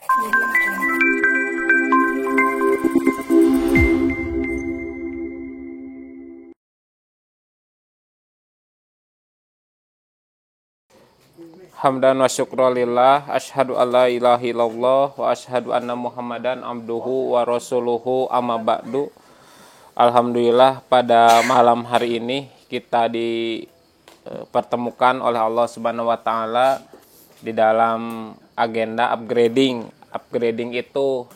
Hamdan wa syukrulillah, asyhadu alla ilaha illallah wa asyhadu anna Muhammadan abduhu wa rasuluhu amma ba'du. Alhamdulillah pada malam hari ini kita dipertemukan oleh Allah Subhanahu wa taala di dalam agenda upgrading. Upgrading itu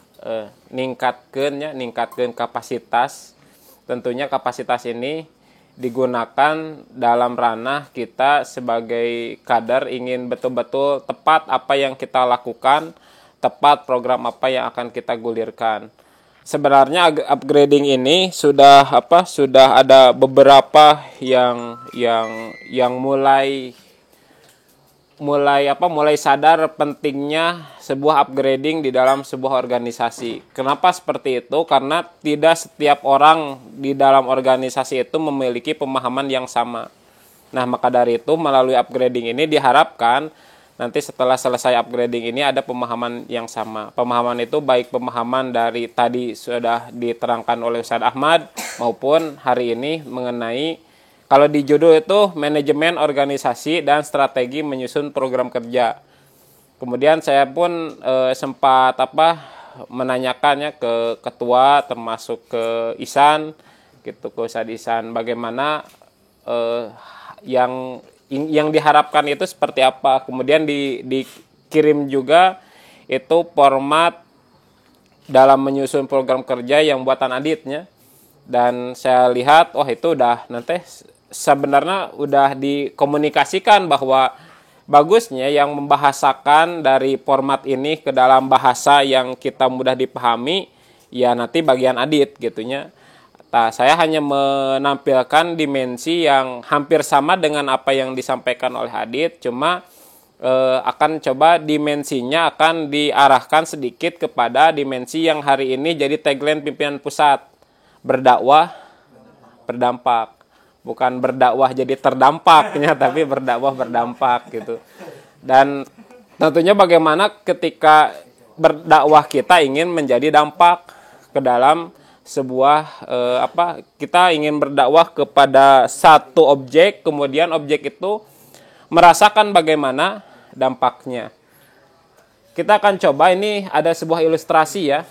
ningkatkeun kapasitas. Tentunya kapasitas ini digunakan dalam ranah kita sebagai kader ingin betul-betul tepat apa yang kita lakukan, tepat program apa yang akan kita gulirkan. Sebenarnya upgrading ini sudah ada beberapa yang mulai sadar pentingnya sebuah upgrading di dalam sebuah organisasi. Kenapa seperti itu? Karena tidak setiap orang di dalam organisasi itu memiliki pemahaman yang sama. Nah, maka dari itu melalui upgrading ini diharapkan nanti setelah selesai upgrading ini ada pemahaman yang sama. Pemahaman itu baik pemahaman dari tadi sudah diterangkan oleh Ustaz Ahmad maupun hari ini mengenai kalau di judul itu manajemen organisasi dan strategi menyusun program kerja. Kemudian saya pun sempat menanyakannya ke ketua termasuk ke Ihsan gitu, ke Ustaz Ihsan bagaimana yang diharapkan itu seperti apa. Kemudian dikirim juga itu format dalam menyusun program kerja yang buatan Aditnya. Dan saya lihat itu udah nanti sebenarnya udah dikomunikasikan bahwa bagusnya yang membahasakan dari format ini ke dalam bahasa yang kita mudah dipahami ya nanti bagian Adit gitunya. Nah, saya hanya menampilkan dimensi yang hampir sama dengan apa yang disampaikan oleh Adit, cuma akan coba dimensinya akan diarahkan sedikit kepada dimensi yang hari ini jadi tagline pimpinan pusat, berdakwah berdampak. Bukan berdakwah jadi terdampaknya, tapi berdakwah berdampak gitu. Dan tentunya bagaimana ketika berdakwah kita ingin menjadi dampak ke dalam sebuah kita ingin berdakwah kepada satu objek, kemudian objek itu merasakan bagaimana dampaknya. Kita akan coba ini ada sebuah ilustrasi ya.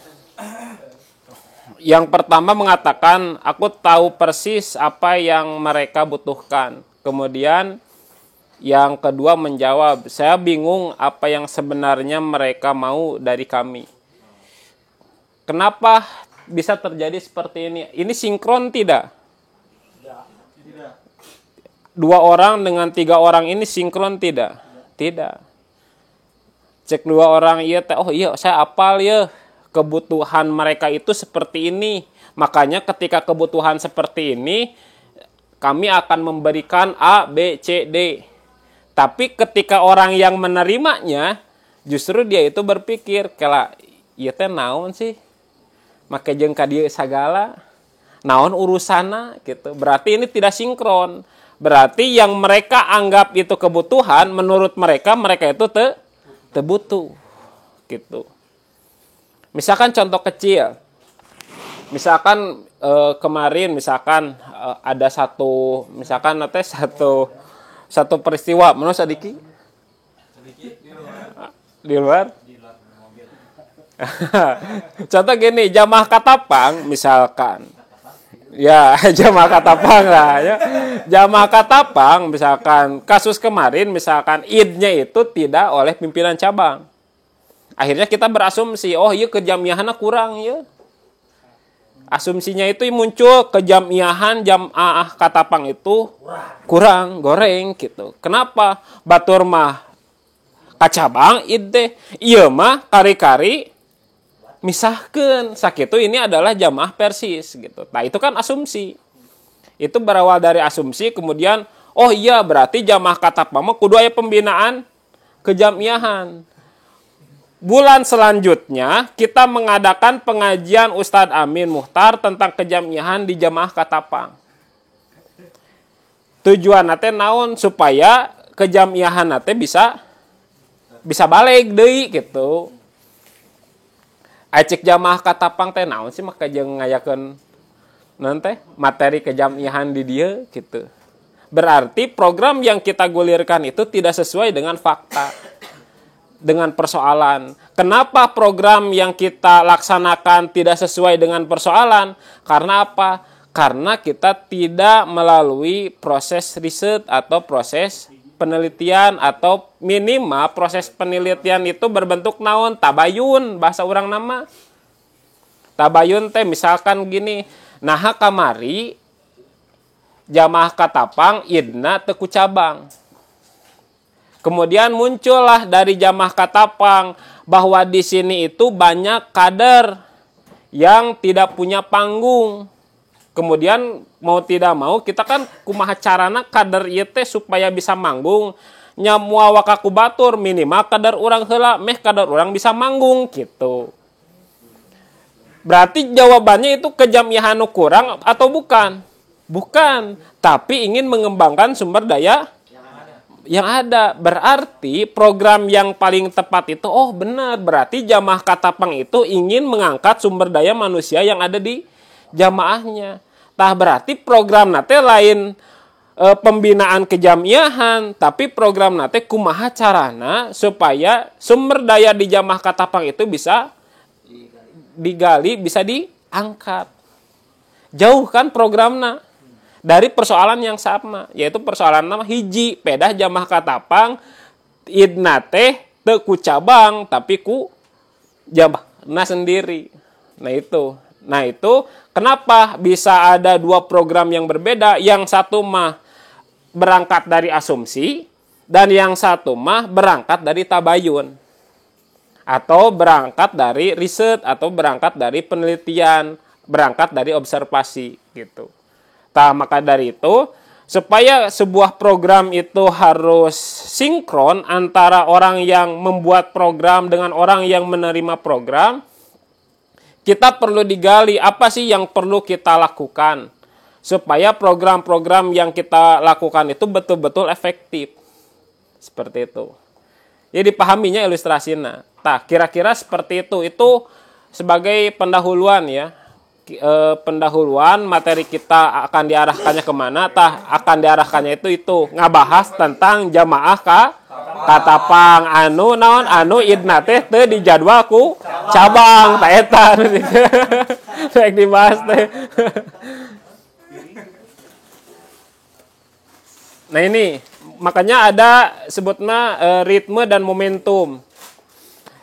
Yang pertama mengatakan, aku tahu persis apa yang mereka butuhkan. Kemudian yang kedua menjawab, saya bingung apa yang sebenarnya mereka mau dari kami. Kenapa bisa terjadi seperti ini? Ini sinkron tidak? Tidak. 2 orang dengan 3 orang ini sinkron tidak? Tidak. Cek 2 orang, iya saya apal ya. Kebutuhan mereka itu seperti ini. Makanya ketika kebutuhan seperti ini, kami akan memberikan A, B, C, D. Tapi ketika orang yang menerimanya, justru dia itu berpikir, kala ieu teh naon sih? Make jeung ka dieu sagala. Naon urusana gitu. Berarti ini tidak sinkron. Berarti yang mereka anggap itu kebutuhan, menurut mereka itu teu butuh. Gitu. Misalkan contoh kecil, misalkan kemarin ada satu peristiwa, menurut Sadiki? Di luar? Contoh gini, jamaah katapang misalkan, ya jamaah katapang lah, ya jamaah katapang misalkan kasus kemarin misalkan idnya itu tidak oleh pimpinan cabang. Akhirnya kita berasumsi, iya kejamiahannya kurang ya. Asumsinya itu muncul kejamiahan jamaah katapang itu kurang, goreng gitu. Kenapa? Batur mah kacabang ide, iya mah kari-kari misahkeun. Sakitu ini adalah jamaah persis gitu. Nah, itu kan asumsi. Itu berawal dari asumsi, kemudian iya berarti jamaah katapang mah kudu aya pembinaan kejamiahan. Bulan selanjutnya kita mengadakan pengajian Ustadz Amin Muhtar tentang kejamiahan di jamaah katapang. Tujuan nate naon supaya kejamiahan nate bisa balik deui gitu. Acik jamaah katapang teh naon sih maka jeung ngayakeun nanti materi kejamiahan di dia gitu. Berarti program yang kita gulirkan itu tidak sesuai dengan fakta, dengan persoalan. Kenapa program yang kita laksanakan tidak sesuai dengan persoalan? Karena apa? Karena kita tidak melalui proses riset atau proses penelitian, atau minimal proses penelitian itu berbentuk naon? Tabayun, bahasa orang nama. Tabayun teh misalkan gini, nah kamari jamaah katapang idna teu ku cabang. Kemudian muncullah dari jamaah katapang bahwa di sini itu banyak kader yang tidak punya panggung. Kemudian mau tidak mau kita kan kumaha carana kader ieu teh supaya bisa manggung, nya moal wakaku batur minimal kader urang heula meh kader urang bisa manggung gitu. Berarti jawabannya itu kejamiahan nu kurang atau bukan? Bukan, tapi ingin mengembangkan sumber daya yang ada. Berarti program yang paling tepat itu, oh benar, berarti jamaah katapang itu ingin mengangkat sumber daya manusia yang ada di jamaahnya. Tah berarti program nate lain pembinaan kejamiahan, tapi program nate kumaha carana supaya sumber daya di jamaah katapang itu bisa digali, bisa diangkat. Jauh kan programna dari persoalan yang sama, yaitu persoalan nama hiji pedah jamaah katapang idna teh teu ku cabang tapi ku jamaahna sendiri. Nah itu kenapa bisa ada dua program yang berbeda? Yang satu mah berangkat dari asumsi dan yang satu mah berangkat dari tabayun, atau berangkat dari riset, atau berangkat dari penelitian, berangkat dari observasi gitu. Nah, maka dari itu supaya sebuah program itu harus sinkron antara orang yang membuat program dengan orang yang menerima program, kita perlu digali apa sih yang perlu kita lakukan supaya program-program yang kita lakukan itu betul-betul efektif. Seperti itu. Jadi dipahaminya ilustrasinya. Nah, kira-kira seperti itu. Itu sebagai pendahuluan ya. Pendahuluan materi kita akan diarahkannya kemana? Akan diarahkannya itu ngabahas tentang jamaah katapang anu idna teh teu dijadwal ku cabang ta eta rek dibahas teh. Nah ini makanya ada sebutna ritme dan momentum.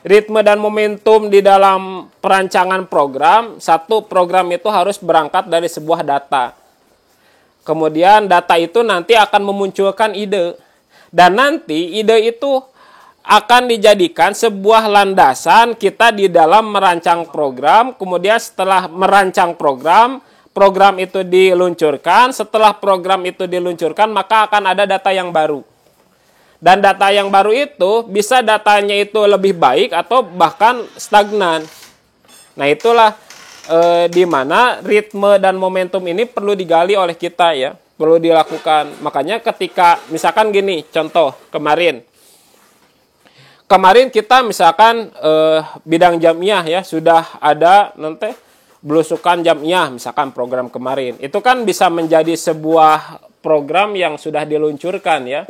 Ritme dan momentum di dalam perancangan program, satu program itu harus berangkat dari sebuah data. Kemudian data itu nanti akan memunculkan ide. Dan nanti ide itu akan dijadikan sebuah landasan kita di dalam merancang program. Kemudian setelah merancang program itu diluncurkan. Setelah program itu diluncurkan, maka akan ada data yang baru. Dan data yang baru itu bisa datanya itu lebih baik atau bahkan stagnan. Nah itulah di mana ritme dan momentum ini perlu digali oleh kita ya, perlu dilakukan. Makanya ketika misalkan gini, contoh kemarin kita misalkan bidang jamiah ya sudah ada nanti belusukan jamiah misalkan program kemarin. Itu kan bisa menjadi sebuah program yang sudah diluncurkan ya.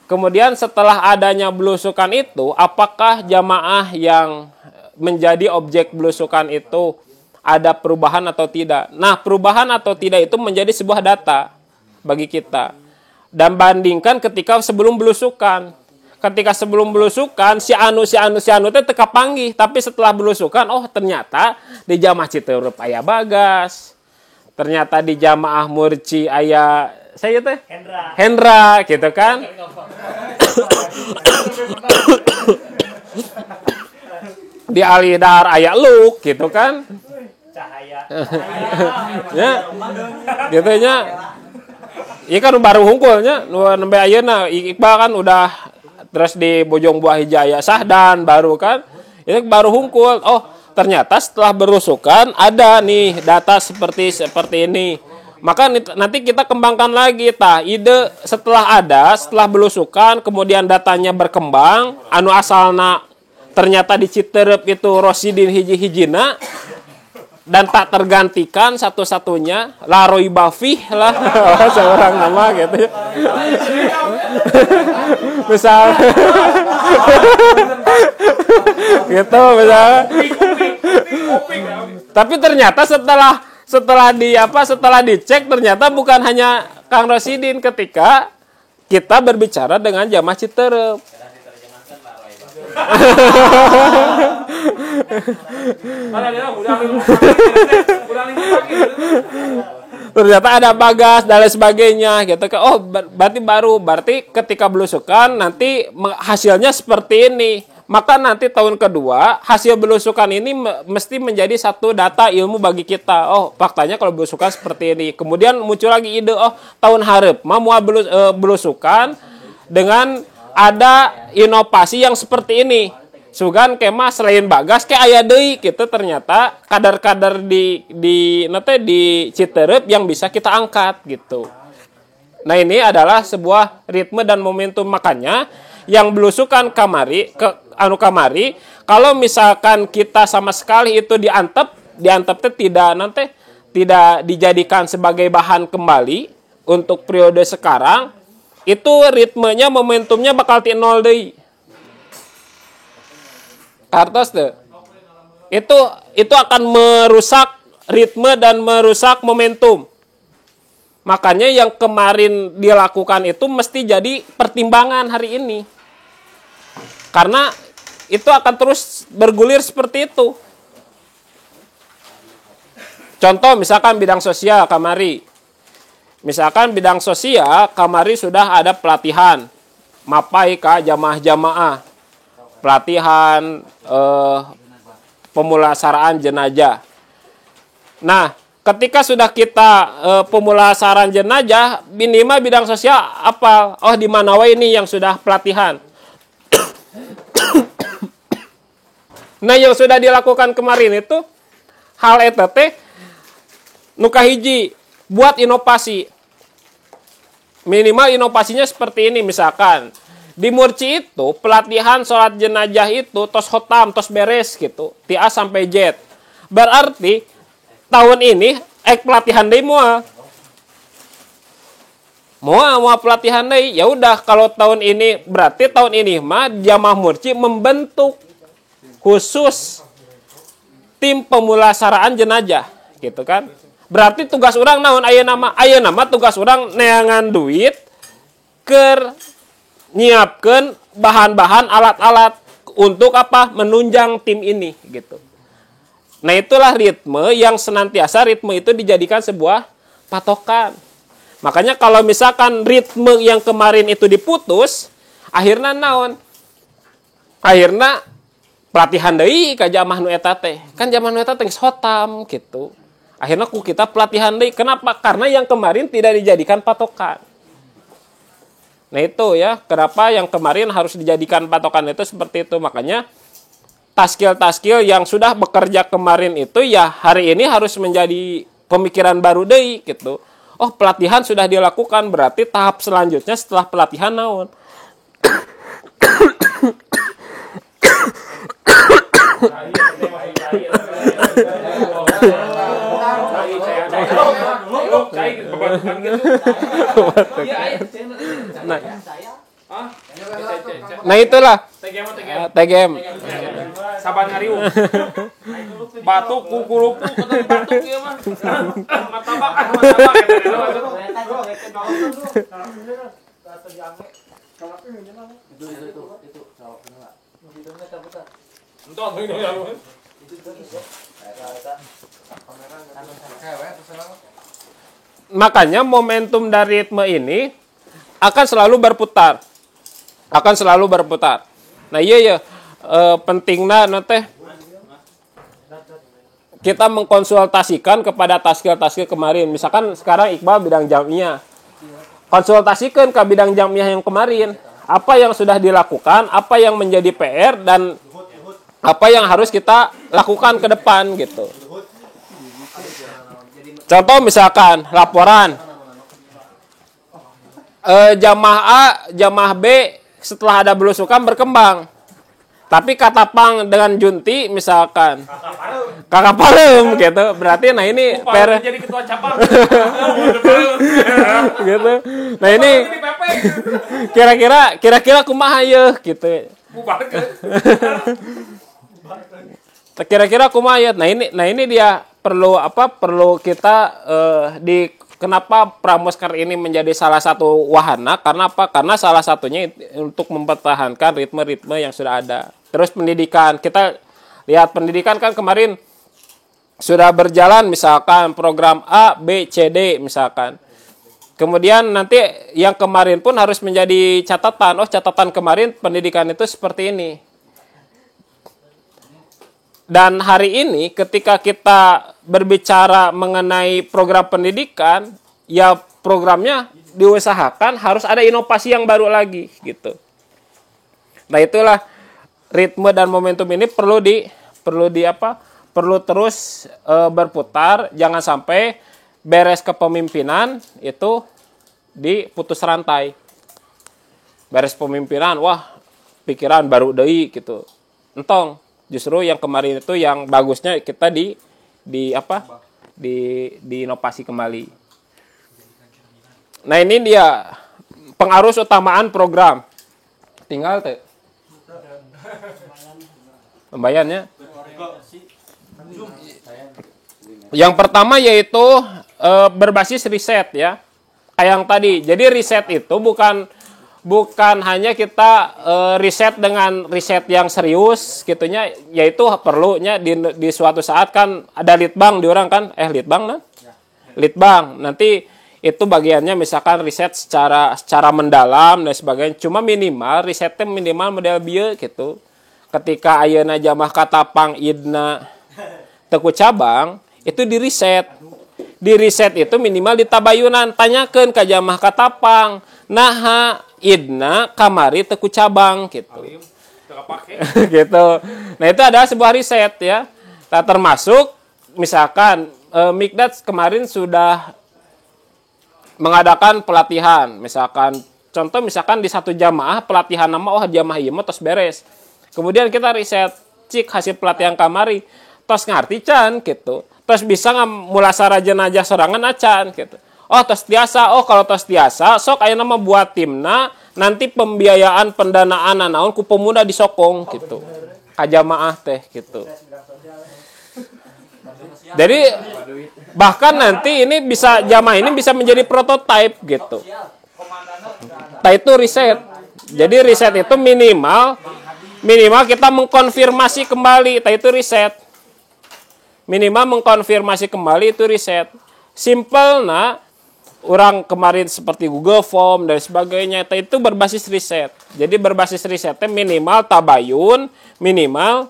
Kemudian setelah adanya belusukan itu, apakah jamaah yang menjadi objek belusukan itu ada perubahan atau tidak? Nah, perubahan atau tidak itu menjadi sebuah data bagi kita. Dan bandingkan ketika sebelum belusukan. Ketika sebelum belusukan, si anu itu teka panggih. Tapi setelah belusukan, oh ternyata di jamaah Citeurup aya Bagas. Ternyata di jamaah Murci aya saya teh Hendra gitu kan. Di Alidar aya Luk gitu kan. Cahaya. Ya. Gitu nya. Ieu kan baru hungkulnya nu nembe ayeuna Iqbal kan udah terus di Bojong Buah Hijaya Sahdan baru kan. Itu baru hungkul. Oh, ternyata setelah berusukan ada nih data seperti ini. Maka nanti kita kembangkan lagi ide setelah belusukan kemudian datanya berkembang anu asalna ternyata di Citerep itu Rosidin hiji-hijina dan tak tergantikan satu-satunya Laroi Bafih lah seorang nama gitu. Misal gitu misalnya. Tapi ternyata setelah dicek ternyata bukan hanya Kang Rosidin ketika kita berbicara dengan jamaah Citerep. Ternyata ada Bagas dan lain sebagainya gitu kan. Oh, berarti ketika belusukan nanti hasilnya seperti ini. Maka nanti tahun kedua hasil belusukan ini mesti menjadi satu data ilmu bagi kita. Oh, faktanya kalau belusukan seperti ini. Kemudian muncul lagi ide, oh tahun hareup mau belusukan dengan ada inovasi yang seperti ini. Sugan kemah selain Bagas ke aya deui gitu, ternyata kadar-kadar di Citerep yang bisa kita angkat gitu. Nah, ini adalah sebuah ritme dan momentum, makanya yang belusukan kamari kalau misalkan kita sama sekali itu diantep tidak dijadikan sebagai bahan kembali untuk periode sekarang, itu ritmenya, momentumnya bakal nol deui. Kartos deh. Itu akan merusak ritme dan merusak momentum. Makanya yang kemarin dilakukan itu mesti jadi pertimbangan hari ini. Karena itu akan terus bergulir seperti itu. Contoh misalkan bidang sosial kamari. Misalkan bidang sosial, kamari sudah ada pelatihan mapai ka jamaah-jamaah, pelatihan pemulasaraan jenazah. Nah, ketika sudah kita pemulasaraan jenazah, minimal bidang sosial apa? Oh, di mana wae ini yang sudah pelatihan. Nah, yang sudah dilakukan kemarin itu hal eta teh nu kahiji buat inovasi. Minimal inovasinya seperti ini, misalkan di Murci itu pelatihan sholat jenazah itu tos khotam, tos beres gitu, ti A sampai Z. Berarti tahun ini pelatihan deui moal pelatihan deui. Ya udah, kalau tahun ini berarti tahun ini mah jamaah Murci membentuk khusus tim pemulasaraan jenazah gitu kan. Berarti tugas orang naon ayeuna nama tugas orang neangan duit keur nyiapkeun bahan-bahan alat-alat untuk apa? Menunjang tim ini gitu. Nah, itulah ritme yang senantiasa ritme itu dijadikan sebuah patokan. Makanya kalau misalkan ritme yang kemarin itu diputus, akhirnya naon? Akhirnya pelatihan deui ka jamaah nu eta teh. Kan jamaah nu eta teh khotam gitu. Akhirnya kita pelatihan deui. Kenapa? Karena yang kemarin tidak dijadikan patokan. Nah, itu ya, kenapa yang kemarin harus dijadikan patokan itu seperti itu. Makanya taskil-taskil yang sudah bekerja kemarin itu ya hari ini harus menjadi pemikiran baru deui gitu. Oh, pelatihan sudah dilakukan, berarti tahap selanjutnya setelah pelatihan naon? Nah, itulah TGM. Saban ngariung. Batuk kukurupu ketemu batuk ieu mah. Martabak Makanya momentum dari ritme ini akan selalu berputar. Nah, iya pentingna teh kita mengkonsultasikan kepada taskil-taskil kemarin. Misalkan sekarang Iqbal bidang jamiyah. Konsultasikan ke bidang jamiyah yang kemarin. Apa yang sudah dilakukan, apa yang menjadi PR, dan apa yang harus kita lakukan ke depan gitu. Contoh misalkan laporan jamaah A, jamaah B setelah ada belusukan berkembang. Tapi katapang dengan junti misalkan kakak palem gitu. Berarti nah ini jadi ketua cabang. gitu. Nah ini kira-kira kumaha ye gitu. Kira-kira kumaha ye. Nah ini dia perlu kita kenapa pramuskar ini menjadi salah satu wahana? Karena apa? Karena salah satunya untuk mempertahankan ritme-ritme yang sudah ada. Terus pendidikan, kita lihat pendidikan kan kemarin sudah berjalan misalkan program A, B, C, D misalkan. Kemudian nanti yang kemarin pun harus menjadi catatan. Oh, catatan kemarin pendidikan itu seperti ini. Dan hari ini ketika kita berbicara mengenai program pendidikan, ya programnya diusahakan harus ada inovasi yang baru lagi gitu. Nah, itulah ritme dan momentum ini perlu terus berputar, jangan sampai beres kepemimpinan itu diputus rantai. Beres pemimpinan, wah pikiran baru deui gitu. Entong, justru yang kemarin itu yang bagusnya kita diinovasi kembali. Nah, ini dia pengarus utamaan program. Tinggal teh pembayannya. Yang pertama yaitu berbasis riset ya. Kayak yang tadi. Jadi riset itu bukan hanya kita riset dengan riset yang serius gitunya, yaitu perlunya di suatu saat kan ada litbang di orang kan, litbang nah. Litbang. Nanti itu bagiannya misalkan riset secara mendalam dan sebagainya. Cuma minimal risetnya minimal model bieu gitu. Ketika ayeuna jamah katapang idna teku cabang itu diriset. Di riset itu minimal di tabayunan, tanyakeun ka jamah katapang naha idna kamari teku cabang gitu. Gitu. Nah, itu adalah sebuah riset ya. Nah, termasuk misalkan Mikdad kemarin sudah mengadakan pelatihan, misalkan di satu jamaah pelatihan nama jamaah ieu tos beres. Kemudian kita riset cik hasil pelatihan kamari tos ngarti can gitu. Tos bisa mulasara jenazah sorangan acan gitu. Oh, tos tiasa. Oh, kalau tos tiasa sok ayeuna mah buat timna, nanti pembiayaan pendanaan naon ku pemuda disokong gitu. Ka jamaah teh gitu. Jadi bahkan nanti ini jamaah ini bisa menjadi prototipe gitu. Nah, itu riset. Jadi riset itu minimal kita mengkonfirmasi kembali, itu riset. Minimal mengkonfirmasi kembali itu riset. Simple nah, orang kemarin seperti Google Form dan sebagainya, itu berbasis riset. Jadi berbasis risetnya minimal tabayun, minimal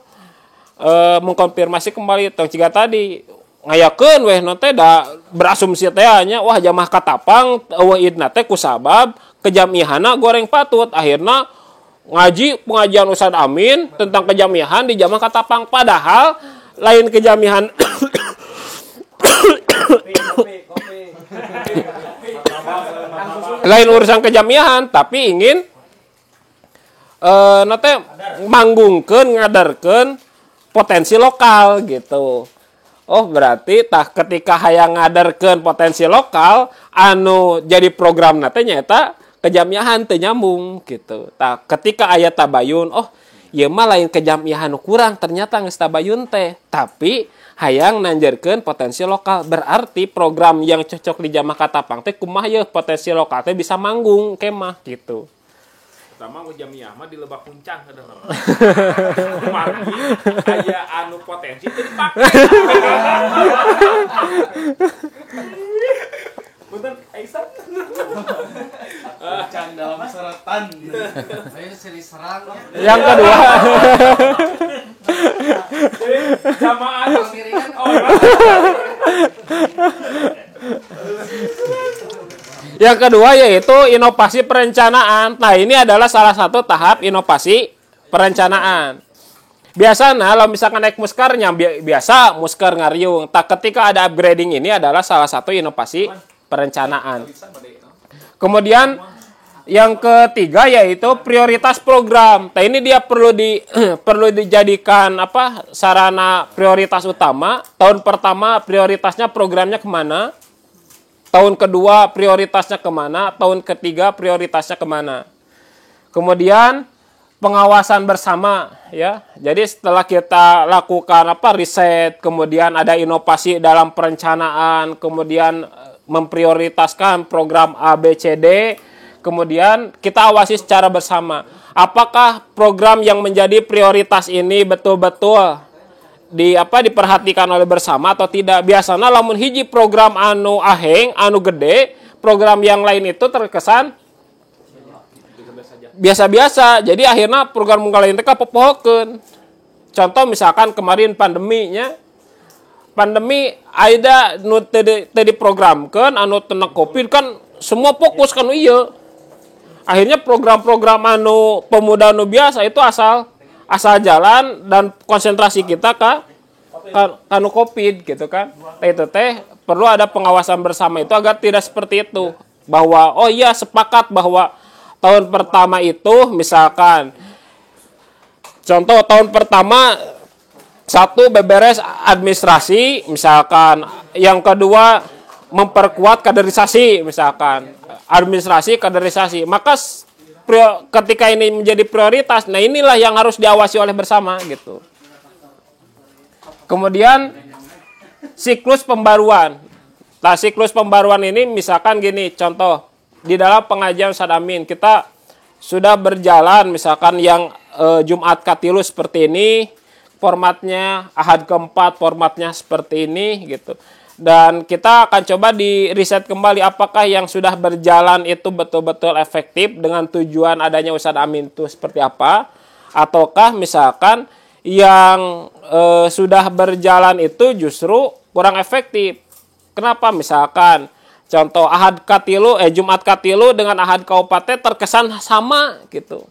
mengkonfirmasi kembali. Tong ciga tadi ngayakeun weh nanti da berasumsi teh nya wah jamaah katapang eueuh idna teh kusabab kejamihana goreng patut. Akhirna ngaji pengajian Ustaz Amin tentang kejamihan di jamaah katapang, padahal lain kejamihan lain urusan kejamihan, tapi ingin nate manggungkeun ngadarkeun potensi lokal gitu. Oh, berarti ketika hayang ngadarkeun potensi lokal anu jadi program nate nyaeta kejamiahan teu nyambung gitu. Ketika aya tabayun, oh ieu mah lain kejamiahan kurang, ternyata geus tabayun teh, tapi hayang nanjerkeun potensi lokal. Berarti program yang cocok di jamaah katapang teh kumaha ye potensi lokal teh bisa manggung kemah gitu. Pertama jamiah mah di Lebak Puncang kadang. Margi aya anu potensi teu dipake. Punten Aisyah. Puncang dalam seretan. Ayo seri serang. Yang kedua. Samaan miringan. Yang kedua yaitu inovasi perencanaan. Nah, ini adalah salah satu tahap inovasi perencanaan. Biasanya kalau misalkan naik muskarnya biasa muskar ngariung. Ketika ada upgrading ini adalah salah satu inovasi perencanaan. Kemudian Yang ketiga yaitu prioritas program. Nah, ini dia perlu dijadikan sarana prioritas utama. Tahun pertama prioritasnya programnya kemana? Tahun kedua prioritasnya kemana? Tahun ketiga prioritasnya kemana? Kemudian pengawasan bersama ya. Jadi setelah kita lakukan riset, kemudian ada inovasi dalam perencanaan, kemudian memprioritaskan program A, B, C, D. Kemudian kita awasi secara bersama. Apakah program yang menjadi prioritas ini betul-betul diperhatikan oleh bersama atau tidak? Biasanya lamun hiji program anu aheng, anu gede, program yang lain itu terkesan biasa-biasa. Jadi akhirnya program lain teh kapopohokeun. Contoh misalkan kemarin pandeminya. Pandemi ada nu teu diprogramkeun anu teu Covid kan semua fokus kan ieu. Akhirnya program-program anu pemuda anu biasa itu asal jalan dan konsentrasi kita kanu Covid gitu kan. Itu teh perlu ada pengawasan bersama itu agar tidak seperti itu. Bahwa sepakat bahwa tahun pertama itu misalkan contoh tahun pertama satu beberes administrasi misalkan, yang kedua memperkuat kaderisasi misalkan, administrasi kaderisasi, maka ketika ini menjadi prioritas, nah inilah yang harus diawasi oleh bersama gitu. Kemudian siklus pembaruan. Nah siklus pembaruan ini misalkan gini, contoh di dalam pengajian Ustadz Amin kita sudah berjalan misalkan yang Jumat Katilu seperti ini, formatnya Ahad keempat formatnya seperti ini gitu. Dan kita akan coba di riset kembali apakah yang sudah berjalan itu betul-betul efektif dengan tujuan adanya Ustadz Amin itu seperti apa, ataukah misalkan yang sudah berjalan itu justru kurang efektif. Kenapa? Misalkan contoh Ahad Katilu Jumat Katilu dengan Ahad Kabupaten terkesan sama gitu.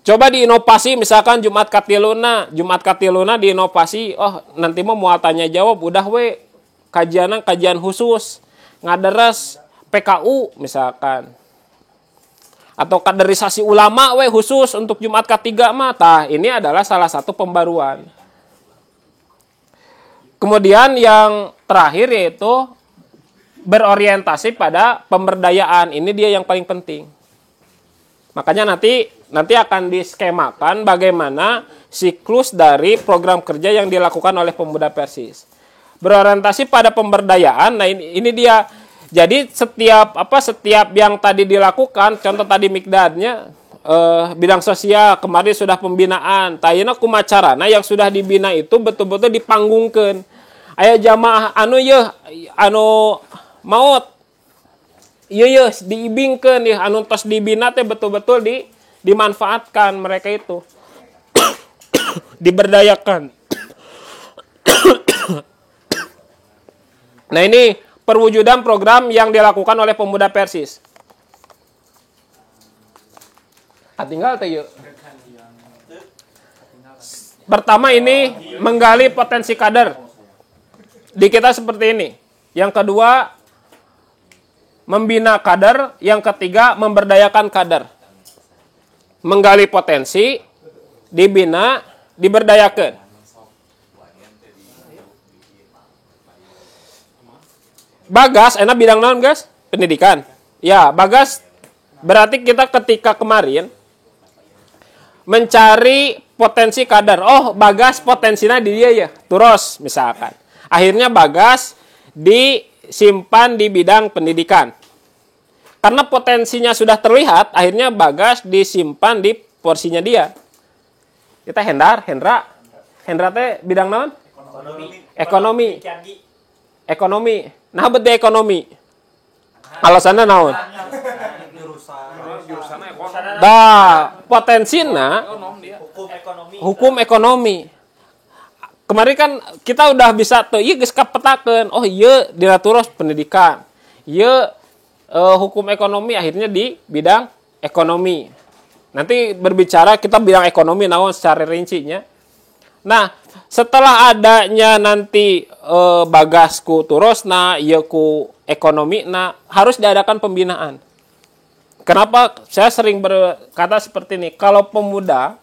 Coba diinovasi misalkan Jumat Katiluna diinovasi, nanti mau tanya jawab udah kajian khusus ngaderes PKU misalkan. Atau kaderisasi ulama khusus untuk Jumat K3 mah. Ini adalah salah satu pembaruan. Kemudian yang terakhir yaitu berorientasi pada pemberdayaan. Ini dia yang paling penting. Makanya nanti akan diskemakan bagaimana siklus dari program kerja yang dilakukan oleh Pemuda Persis. Berorientasi pada pemberdayaan. Nah ini dia. Jadi setiap yang tadi dilakukan, contoh tadi Mikdadnya bidang sosial kemarin sudah pembinaan. Tayana kumacarana yang sudah dibina itu betul-betul dipanggungkeun. Aya jamaah anu maut. Iya diibingkeun ya anu tos dibina teh betul-betul dimanfaatkan mereka itu. Diberdayakan. Nah ini perwujudan program yang dilakukan oleh Pemuda Persis. Tinggal teh yuk. Pertama ini menggali potensi kader. Di kita seperti ini. Yang kedua membina kader, yang ketiga memberdayakan kader. Menggali potensi, dibina, diberdayakan. Bagas, enak bidang naon guys? Pendidikan. Ya, Bagas berarti kita ketika kemarin mencari potensi kader. Bagas potensinya di dia ya, terus misalkan. Akhirnya Bagas disimpan di bidang pendidikan. Karena potensinya sudah terlihat, akhirnya Bagas disimpan di porsinya dia. Kita Hendra teh bidang naon? Ekonomi. Nah, beda ekonomi. Alasannya naon? Potensinya hukum ekonomi. Kemarin kan kita udah bisa tuh geus kapetakeun. Dilaturos pendidikan. Hukum ekonomi akhirnya di bidang ekonomi. Nanti berbicara kita bidang ekonomi naon secara rincinya. Nah, setelah adanya nanti Bagasku turosna, ieu ku ekonomi, nah harus diadakan pembinaan. Kenapa saya sering berkata seperti ini? Kalau pemuda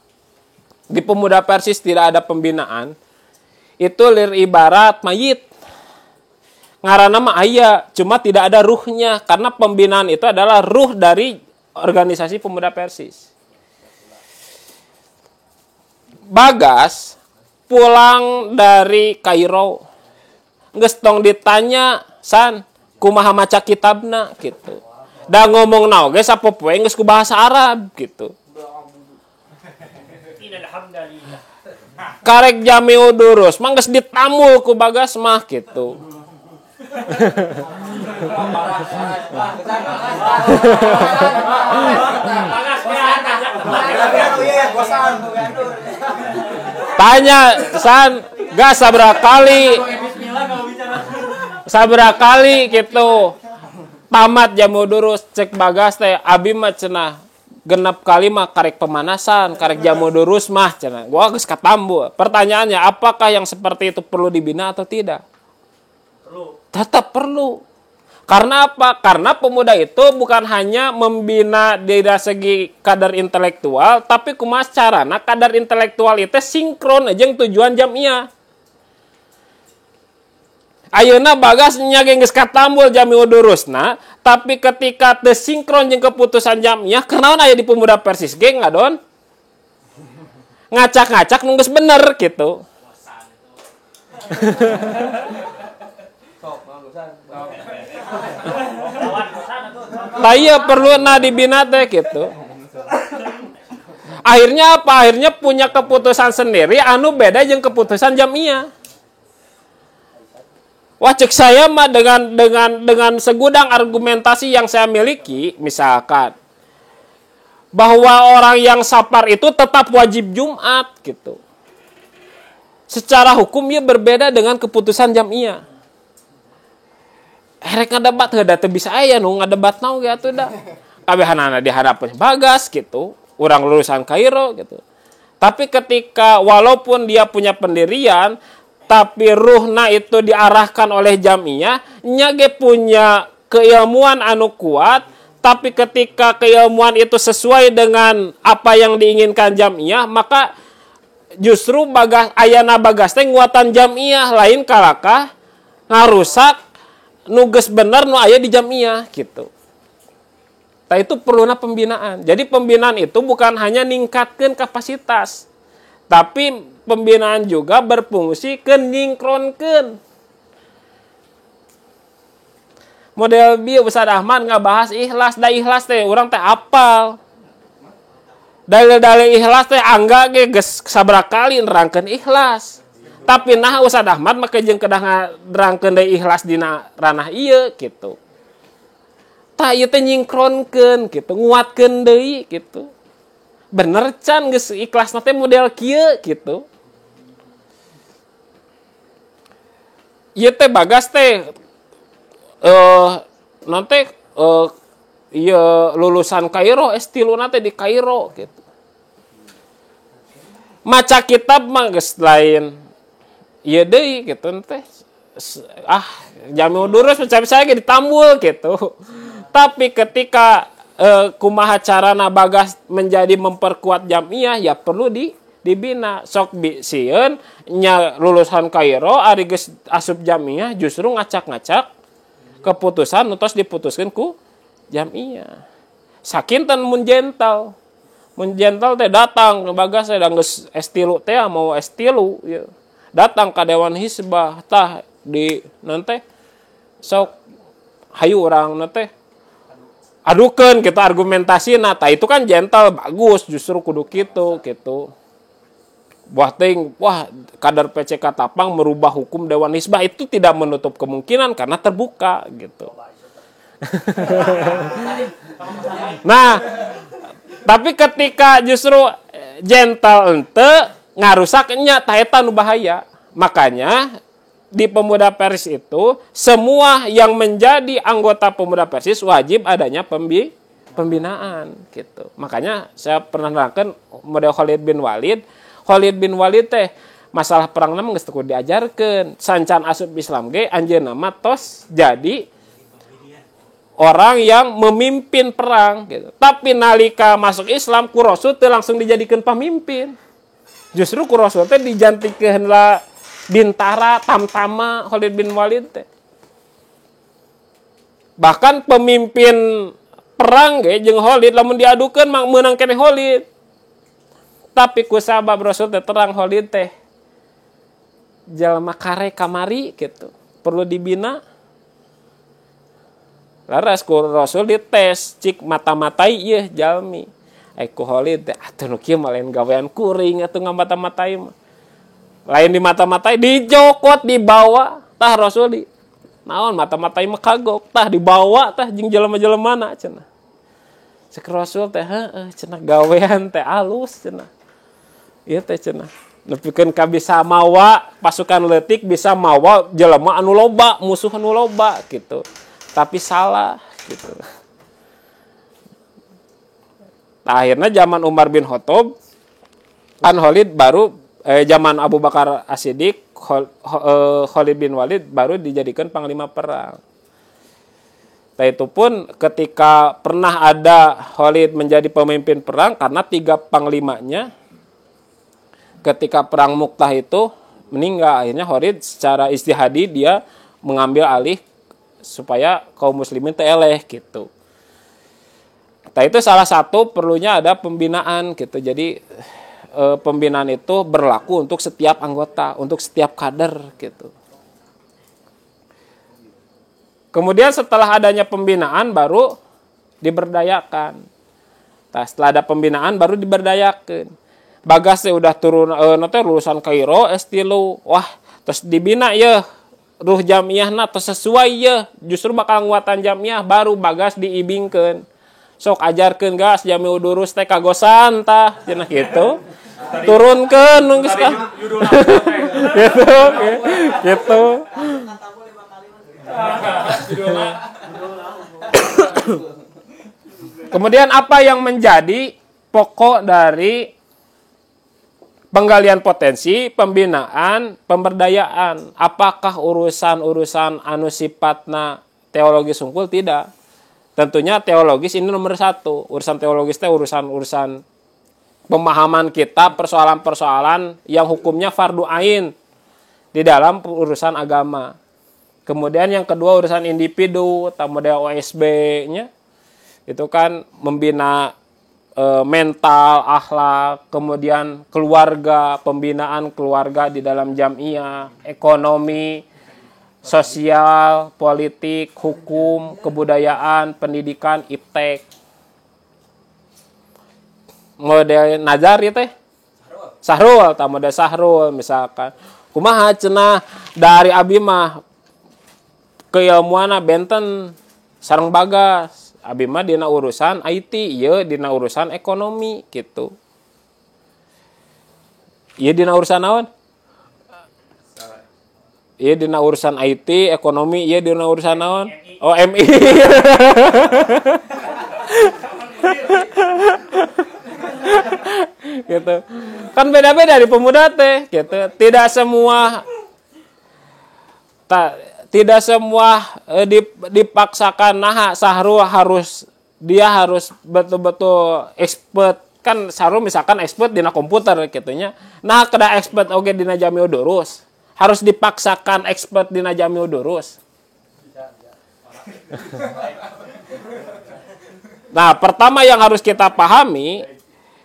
di Pemuda Persis tidak ada pembinaan, itu lir ibarat mayit. Ngaranna mah aya, cuma tidak ada ruhnya karena pembinaan itu adalah ruh dari organisasi Pemuda Persis. Bagas pulang dari Kairo, geus tong ditanya, "San, kumaha maca kitabna?" gitu. Da ngomong naon ge sapopoe geus ku bahasa Arab gitu. Karek Jamiu Durus mah geus ditamul ku Bagas mah gitu. Tanya, San, gak sabra kali gitu. Tamat Jamiu Durus cek Bagas teh abi mah cenah genep kali mah karek pemanasan, karek Jamiu Durus mah cenah. Gua geus katambu. Pertanyaannya, apakah yang seperti itu perlu dibina atau tidak? Tetap perlu. Karena apa? Karena pemuda itu bukan hanya membina dari segi kadar intelektual, tapi kumaha carana kadar intelektual itu sinkron aja yang tujuan jamiah. Ayeuna Bagas nya geus katambul Jamiu Durusna, tapi ketika teu sinkron jeung keputusan jamiah, kenaon aya di Pemuda Persis ge ngadon? Ngacak-ngacak nu geus bener gitu. Taya perlu dibina teh gitu. Akhirnya apa? Akhirnya punya keputusan sendiri anu beda jeung keputusan jamiah. Wah, cek saya mah dengan segudang argumentasi yang saya miliki, misalkan bahwa orang yang sapar itu tetap wajib Jumat gitu. Secara hukum ia berbeda dengan keputusan jamiah. Rek ngadebat heuda teu bisa aya nu ngadebat naon ge atuh da. Kabehanana dihadapan Bagas gitu, urang lulusan Kairo gitu. Tapi ketika walaupun dia punya pendirian, tapi ruhna itu diarahkan oleh jamiah, nya ge punya keilmuan anu kuat, tapi ketika keilmuan itu sesuai dengan apa yang diinginkan jamiah, maka justru ayana Bagas teh nguatan jamiah lain kalakah ngarusak nu geus bener nu aya di jamiah gitu. Tah itu perluna pembinaan. Jadi pembinaan itu bukan hanya ningkatkeun kapasitas, tapi pembinaan juga berfungsi ke ningkronkeun. Model bieu Ustaz Ahmad ngabahas ikhlas, da ikhlas teh urang teh apal. Dalil-dalil ikhlas teh angga ge geus sabaraha kali nerangkeun ikhlas. Tapi nah Ustaz Ahmad make jeung kedah nerangkeun deui ikhlas dina ranah ieu gitu. Tah ieu teh nyingkronkeun gitu, nguatkeun deui gitu. Bener can geus ikhlasna teh model kieu gitu. Ieu teh Bagas teh non teh ieu lulusan Kairo, S3 teh di Kairo gitu. Maca kitab mah geus lain. Ieu deui gitu teh. Jamiu Durus saya ge ditambul gitu. Tapi ketika kumaha carana Bagas menjadi memperkuat jamiah, ya perlu dibina. Sok sieun nya lulusan Kairo ari geus asup jamiah justru ngacak-ngacak keputusan tos diputuskeun ku jamiah. Sakinten mun jental. Mun jental teh datang ke Bagas teh geus S3 teh mau S3 ya. Datang ka Dewan Hizbah tah di nanti sok hayu urang nanti adukeun kita argumentasi tah itu kan jental bagus justru kudu kitu gitu. Wah kadar PCK Tapang merubah hukum Dewan Hizbah itu tidak menutup kemungkinan karena terbuka gitu. Nah, tapi ketika justru jental ente ngarusaknya tah eta nu bahaya. Makanya di Pemuda Persis itu semua yang menjadi anggota Pemuda Persis wajib adanya pembinaan gitu. Makanya saya pernah nerangkeun model Khalid bin Walid. Khalid bin Walid teh masalah perang nama geus teu kudu diajarkeun. Sancan asup Islam ge anjeunna mah tos jadi orang yang memimpin perang gitu. Tapi nalika masuk Islam ku Rasul teu langsung dijadikan pemimpin. Justru ku Rasul teh dijantikeun la bintara tamtama Khalid bin Walid teh. Bahkan pemimpin perang ge jeung Khalid lamun diadukeun mah meunang keneh Khalid. Tapi ku sabab Rasul teh terang Khalid teh jalma kare kamari gitu. Perlu dibina. Laras ku Rasul dites cik mata-matai ieu jalmi. Ku Khalid teh atuh nu kieu mah lain gawean kuring atuh ngamata-matai mah. Lain di mata-matai dijokot dibawa tah Rasul di naon mata-matai mah kagok tah dibawa tah jeung jelema-jelemana cenah. Cek Rasul teh heueuh cenah gawean teh alus cenah. Ieu teh cenah. Nepikeun ka bisa mawa pasukan leutik bisa mawa jelema anu loba, musuh anu loba gitu. Tapi salah gitu. Nah, akhirnya zaman Umar bin Khattab kan Khalid baru zaman Abu Bakar As-Siddiq Khalid bin Walid baru dijadikan panglima perang. Nah, itu pun ketika pernah ada Khalid menjadi pemimpin perang karena 3 panglimanya ketika perang Mu'tah itu meninggal. Akhirnya Khalid secara istihadi dia mengambil alih supaya kaum muslimin eleh gitu. Nah, itu salah satu perlunya ada pembinaan gitu. Jadi pembinaan itu berlaku untuk setiap anggota, untuk setiap kader gitu. Kemudian setelah adanya pembinaan baru diberdayakan. Nah, setelah ada pembinaan baru diberdayakan. Bagas udah turun lulusan Kairo S3. Wah, terus dibina ya ruh jamiahna terus sesuai ya. Justru bakal nguatan jamiah baru Bagas diibingkeun. Sok ajarkeun gas jami udurus teh kagosan tah cenah kitu. Turunkeun nu geus ka. Gitu. Kemudian apa yang menjadi pokok dari penggalian potensi, pembinaan, pemberdayaan? Apakah urusan-urusan anu sifatna teologis unggul? Tidak. Tentunya teologis ini nomor 1. Urusan teologis itu urusan pemahaman kita persoalan-persoalan yang hukumnya fardu ain di dalam urusan agama. Kemudian yang kedua urusan individu, model OSB-nya itu kan membina mental, akhlak, kemudian keluarga, pembinaan keluarga di dalam jamiah, ekonomi, sosial, politik, hukum, kebudayaan, pendidikan, iptek. Model nazar ya teh? Sahrul, model sahrul misalkan. Kumaha cenah dari abi mah keilmuanna benten sareng Bagas. Abi mah dina urusan IT, ieu dina urusan ekonomi gitu. Ieu dina urusan naon? Ieu dina urusan IT, ekonomi, ieu dina urusan naon? Oh, MI. Gitu. Kan beda-beda di pemuda teh gitu. Tidak semua dipaksakan Sahrul harus betul-betul expert. Kan Sahrul misalkan expert dina komputer gitunya. Nah, kada expert oge dina jami'u durus. Harus dipaksakan expert dina jami'u durus. Nah, pertama yang harus kita pahami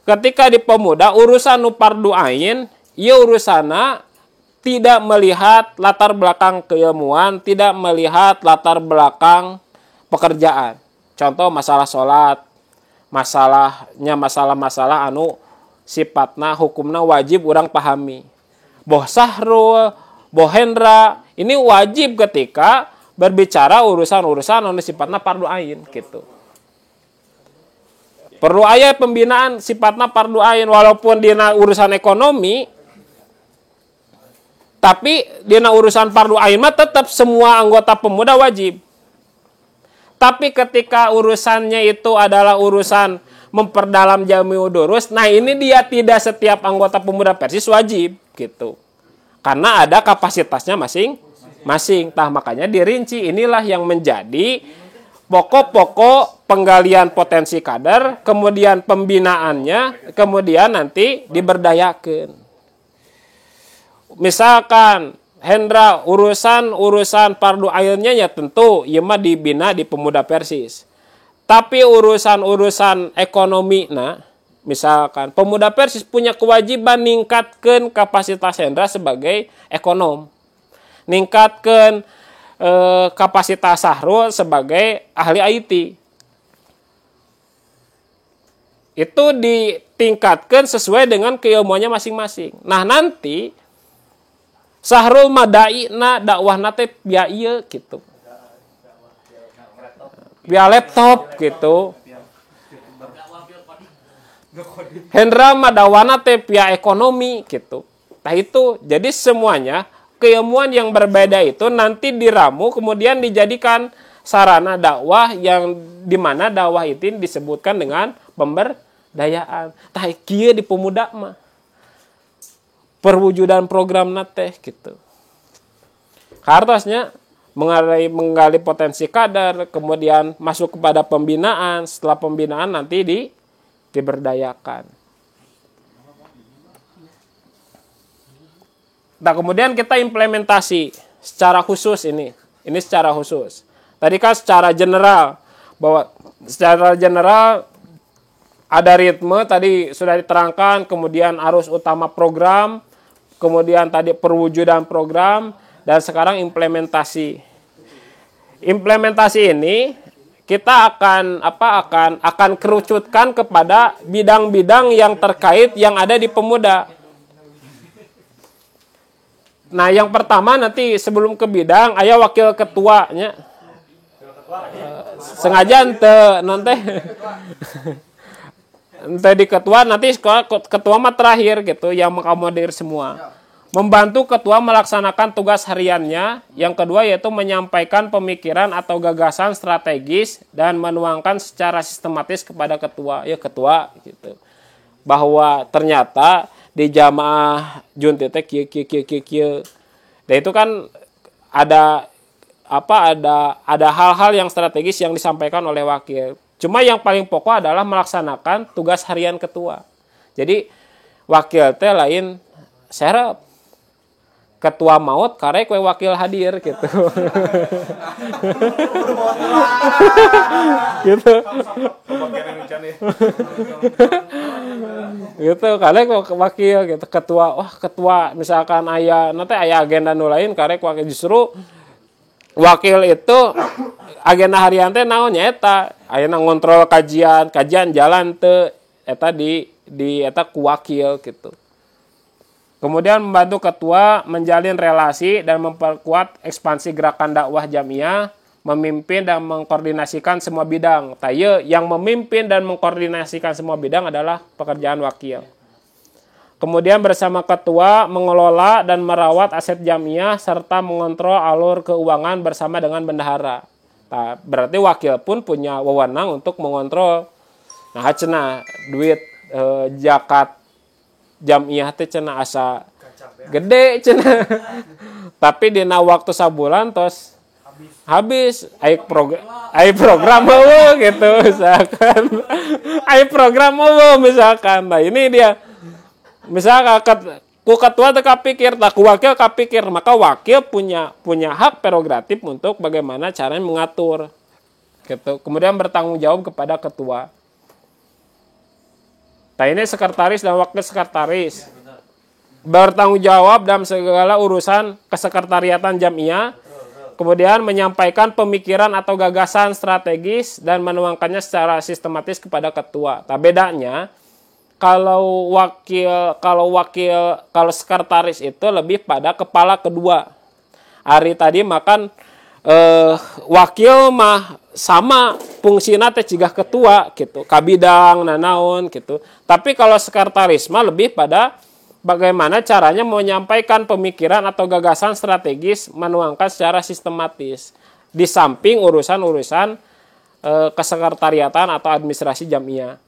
ketika di pemuda urusan nu fardu ain, ieu urusana tidak melihat latar belakang keilmuan, tidak melihat latar belakang pekerjaan. Contoh masalah sholat, masalah-masalah anu sifatna hukumna wajib urang pahami. Boh Sahrul, Boh Hendra, ini wajib ketika berbicara urusan-urusan anu sifatna fardu ain gitu. Perlu aya pembinaan sifatna fardu ain walaupun dina urusan ekonomi. Tapi dina urusan fardu ain mah tetap semua anggota pemuda wajib. Tapi ketika urusannya itu adalah urusan memperdalam jami'u durus, nah ini dia tidak setiap anggota pemuda Persis wajib gitu. Karena ada kapasitasnya masing-masing. Nah, makanya dirinci, inilah yang menjadi pokok-pokok penggalian potensi kader, kemudian pembinaannya, kemudian nanti diberdayakan. Misalkan Hendra urusan fardu ainnya ya tentu ieu mah dibina di pemuda Persis. Tapi urusan ekonomi misalkan pemuda Persis punya kewajiban ningkatkan kapasitas Hendra sebagai ekonom. Ningkatkan kapasitas Sahrul sebagai ahli IT. Itu ditingkatkan sesuai dengan keilmuannya masing-masing. Nah, nanti Sahrul madaina dakwahna teh via ieu gitu. Via laptop gitu. Hendra madawana teh via ekonomi gitu. Nah itu jadi semuanya keilmuan yang berbeda itu nanti diramu kemudian dijadikan sarana dakwah yang dimana dakwah itu disebutkan dengan pemberdayaan. Tah kieu di pemuda mah perwujudan program teh gitu. Hartosnya menggali potensi kader, kemudian masuk kepada pembinaan, setelah pembinaan nanti diberdayakan. Nah, kemudian kita implementasi secara khusus ini secara khusus. Tadi kan secara general, bahwa secara general ada ritme tadi sudah diterangkan, kemudian arus utama program, kemudian tadi perwujudan program, dan sekarang implementasi. Implementasi ini kita akan kerucutkan kepada bidang-bidang yang terkait yang ada di pemuda. Nah, yang pertama nanti sebelum ke bidang aya wakil ketuanya. Sengaja nanti di ketua nanti ketua mah terakhir gitu yang mengakomodir semua. Membantu ketua melaksanakan tugas hariannya. Yang kedua yaitu menyampaikan pemikiran atau gagasan strategis dan menuangkan secara sistematis kepada ketua. Ya ketua gitu. Bahwa ternyata di jamaah junti teh kieu. Dan itu kan ada hal-hal yang strategis yang disampaikan oleh wakil. Cuma yang paling pokok adalah melaksanakan tugas harian ketua. Jadi wakil teh lain serep. Ketua maut karek we wakil hadir gitu. Gitu. Gitu karek wakil gitu ketua misalkan nanti aya agenda nu lain karek wakil justru wakil itu agenda harian teh naon nya eta ayeuna ngontrol kajian jalan teu eta di eta ku wakil gitu. Kemudian membantu ketua menjalin relasi dan memperkuat ekspansi gerakan dakwah jamiah, memimpin dan mengkoordinasikan semua bidang. Taye yang memimpin dan mengkoordinasikan semua bidang adalah pekerjaan wakil. Kemudian bersama ketua mengelola dan merawat aset jamiah serta mengontrol alur keuangan bersama dengan bendahara. Nah, berarti wakil pun punya wewenang untuk mengontrol. Nah, cenah duit zakat jamiah teh cenah asa gede cenah. Tapi dina waktu sabulan tos habis ai program eueuh gitu misalkan. Ai program eueuh misalkan. Nah, ini dia. Misalkan ku ketua teh kapikir, tak ku wakil kapikir, maka wakil punya hak prerogatif untuk bagaimana caranya mengatur. Gitu. Kemudian bertanggung jawab kepada ketua. Nah, ini sekretaris dan wakil sekretaris. Bertanggung jawab dalam segala urusan kesekretariatan jamiah. Kemudian menyampaikan pemikiran atau gagasan strategis dan menuangkannya secara sistematis kepada ketua. Nah, bedanya kalau sekretaris itu lebih pada kepala kedua. Ari tadi makan wakil mah sama fungsina teh cigah ketua gitu, kabidang nanaon gitu. Tapi kalau sekretaris mah lebih pada bagaimana caranya menyampaikan pemikiran atau gagasan strategis menuangkan secara sistematis di samping urusan-urusan kesekretariatan atau administrasi jamiah.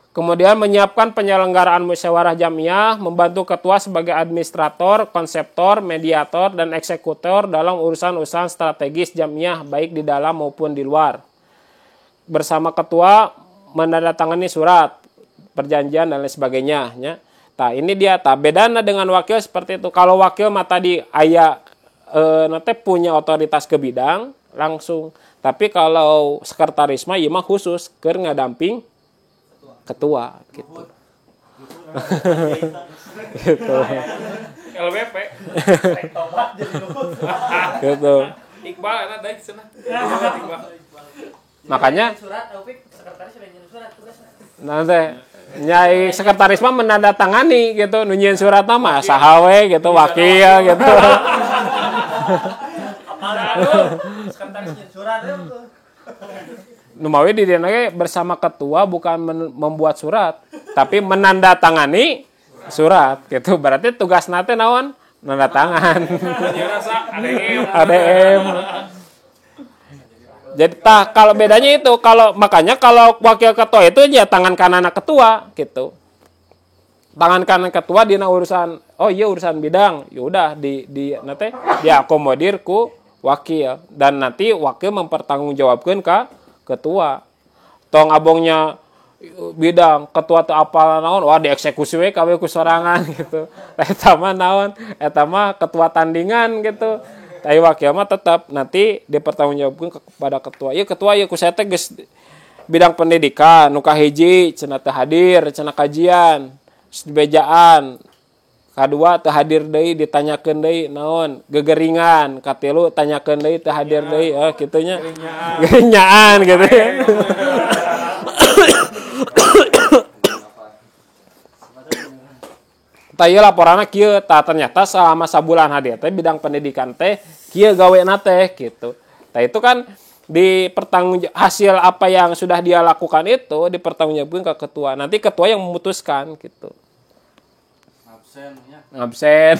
Kemudian menyiapkan penyelenggaraan musyawarah jamiah, membantu ketua sebagai administrator, konseptor, mediator, dan eksekutor dalam urusan-urusan strategis jamiah baik di dalam maupun di luar. Bersama ketua menandatangani surat, perjanjian dan lain sebagainya. Ya. Nah ini dia, bedana dengan wakil seperti itu. Kalau wakil mah tadi ayah nanti punya otoritas ke bidang langsung. Tapi kalau sekretaris mah ieu mah khusus keur ngadamping ketua gitu. Gitu. LWP. Gitu. Iqbal anak dari sana. Iqbal. Makanya surat Taufik sekretaris sudah nyirim surat tugasnya. nanti nyai sekretaris mah menandatangani gitu, nunyian surat mah sahawe gitu, wakil gitu. Sekretaris nyirim surat ya. Numawi di dieu bersama ketua bukan membuat surat, tapi menandatangani surat gitu. Berarti tugas nate naon? Nandatangan. ADM. Jadi kalau bedanya itu, makanya kalau wakil ketua itu ya tangan kanan ketua gitu. Tangan kanan ketua dina urusan, oh iya urusan bidang, ya udah di nanti diakomodir ku wakil, dan nanti wakil mempertanggungjawabkeun ka ketua. Tong abongnya bidang ketua teu apal naon, wah dieksekusi we ka ku sorangan gitu. Eta mah naon? Eta mah ketua tandingan gitu. Tapi wakil mah tetap nanti dipertanggungjawabkeun kepada ketua. Ieu ketua ieu ku saya teh geus bidang pendidikan nu kahiji cenah teu hadir cenah kajian, bejaan. Kadua teu hadir deui ditanyakeun deui naon? Gegeringan. Katilu tanyakeun deui teu hadir deui. Kitu nya. Geringan gitu. Tah ieu laporanna kieu, tah ternyata selama sabulan hadir teh bidang pendidikan teh kieu gawena teh gitu. Tah itu kan hasil apa yang sudah dia lakukan itu dipertanggungjawabkan ke ketua. Nanti ketua yang memutuskan gitu. Absen.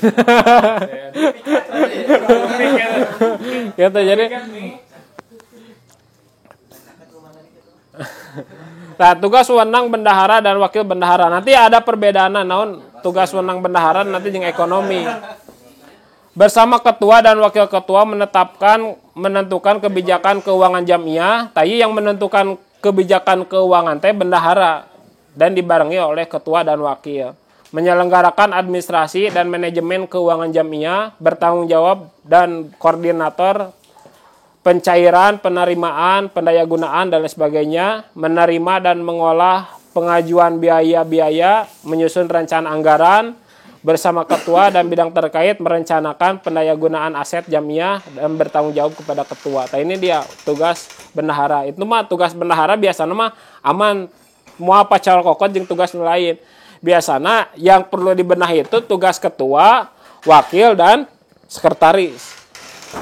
Gitu jadi. Nah, tugas wewenang bendahara dan wakil bendahara. Nanti ada perbedaan naon tugas wewenang bendahara nanti jeung ekonomi. Bersama ketua dan wakil ketua menentukan kebijakan keuangan jamiah. Tapi yang menentukan kebijakan keuangan teh bendahara dan dibarengi oleh ketua dan wakil. Menyelenggarakan administrasi dan manajemen keuangan jamiah, bertanggung jawab dan koordinator pencairan, penerimaan, pendayagunaan dan lain sebagainya, menerima dan mengolah pengajuan biaya-biaya, menyusun rencana anggaran bersama ketua dan bidang terkait, merencanakan pendayagunaan aset jamiah dan bertanggung jawab kepada ketua. Nah, ini dia tugas bendahara. Itu mah tugas bendahara biasanya mah aman mau apa cal kokot jeung tugas lain. Biasanya yang perlu dibenahi itu tugas ketua, wakil, dan sekretaris.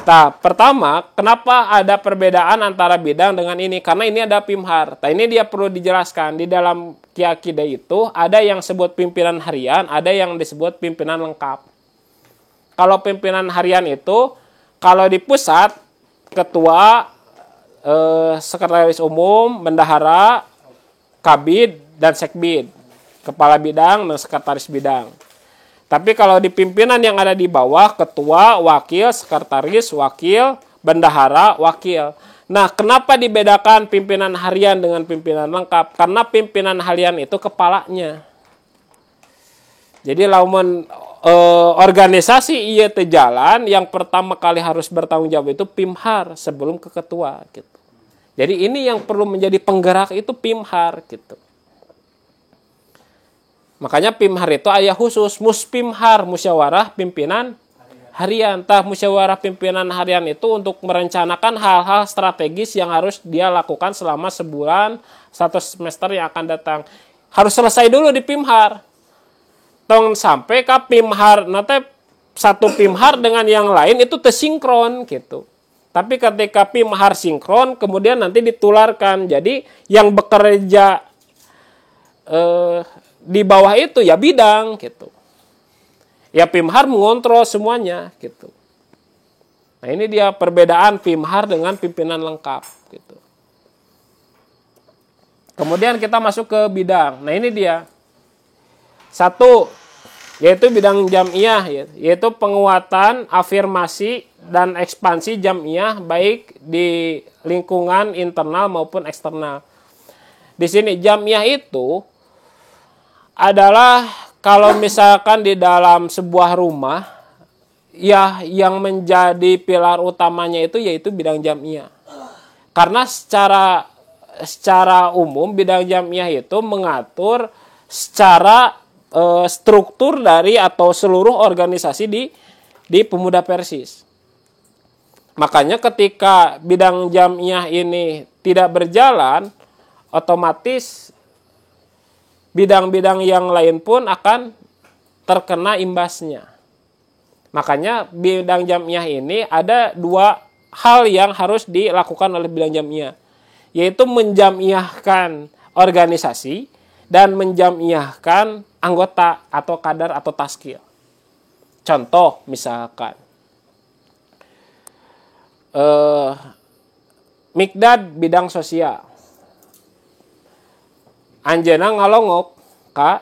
Nah, pertama, kenapa ada perbedaan antara bidang dengan ini? Karena ini ada PIMHAR. Nah, ini dia perlu dijelaskan. Di dalam Qiaqidah itu ada yang disebut pimpinan harian, ada yang disebut pimpinan lengkap. Kalau pimpinan harian itu, kalau di pusat, ketua, sekretaris umum, bendahara, kabid, dan sekbid. Kepala bidang dan sekretaris bidang. Tapi kalau di pimpinan yang ada di bawah, ketua, wakil, sekretaris, wakil, bendahara, wakil. Nah, kenapa dibedakan pimpinan harian dengan pimpinan lengkap? Karena pimpinan harian itu kepalanya. Jadi lamun organisasi ieu teu jalan, yang pertama kali harus bertanggung jawab itu PIMHAR sebelum ke ketua gitu. Jadi ini yang perlu menjadi penggerak itu PIMHAR gitu. Makanya PIMHAR itu aya khusus muspimhar, musyawarah pimpinan harian. Tah musyawarah pimpinan harian itu untuk merencanakan hal-hal strategis yang harus dia lakukan selama sebulan, 1 semester yang akan datang. Harus selesai dulu di PIMHAR. Tong sampai ke PIMHAR, nanti satu PIMHAR dengan yang lain itu tersinkron gitu. Tapi ketika PIMHAR sinkron, kemudian nanti ditularkan. Jadi yang bekerja di bawah itu ya bidang gitu. Ya PIMHAR mengontrol semuanya gitu. Nah, ini dia perbedaan PIMHAR dengan pimpinan lengkap gitu. Kemudian kita masuk ke bidang. Nah ini dia. Satu, yaitu bidang jamiah, yaitu penguatan, afirmasi, dan ekspansi jamiah baik di lingkungan internal maupun eksternal. Di sini jamiah itu adalah kalau misalkan di dalam sebuah rumah, ya yang menjadi pilar utamanya itu yaitu bidang jamiah. Karena secara umum bidang jamiah itu mengatur secara struktur dari atau seluruh organisasi di Pemuda Persis. Makanya ketika bidang jamiah ini tidak berjalan, otomatis bidang-bidang yang lain pun akan terkena imbasnya. Makanya bidang jamiah ini ada dua hal yang harus dilakukan oleh bidang jamiah, yaitu menjamiahkan organisasi dan menjamiahkan anggota atau kadar atau taskil. Contoh misalkan Mikdad bidang sosial, anjeunna ngalongok ka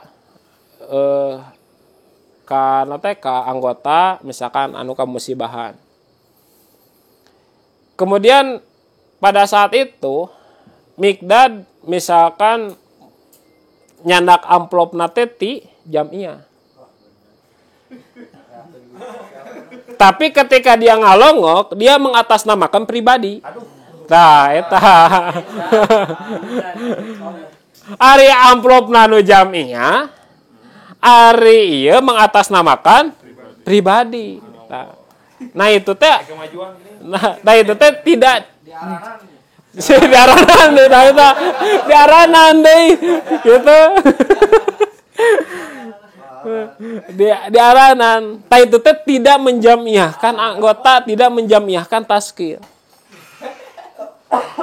anggota misalkan anu kamusibahan. Kemudian pada saat itu Mikdad misalkan nyandak amplop nateti jamiah. Tapi ketika dia ngalongok, dia mengatasnamakan pribadi. Nah, eta. Ari amplop nanu jamiah, ari ieu mengatasnamakan pribadi. Nah itu teh Nah itu teh tidak diaranan deh gitu. Diaranan. Nah itu teh tidak menjamiahkan anggota, tidak menjamiahkan taskil.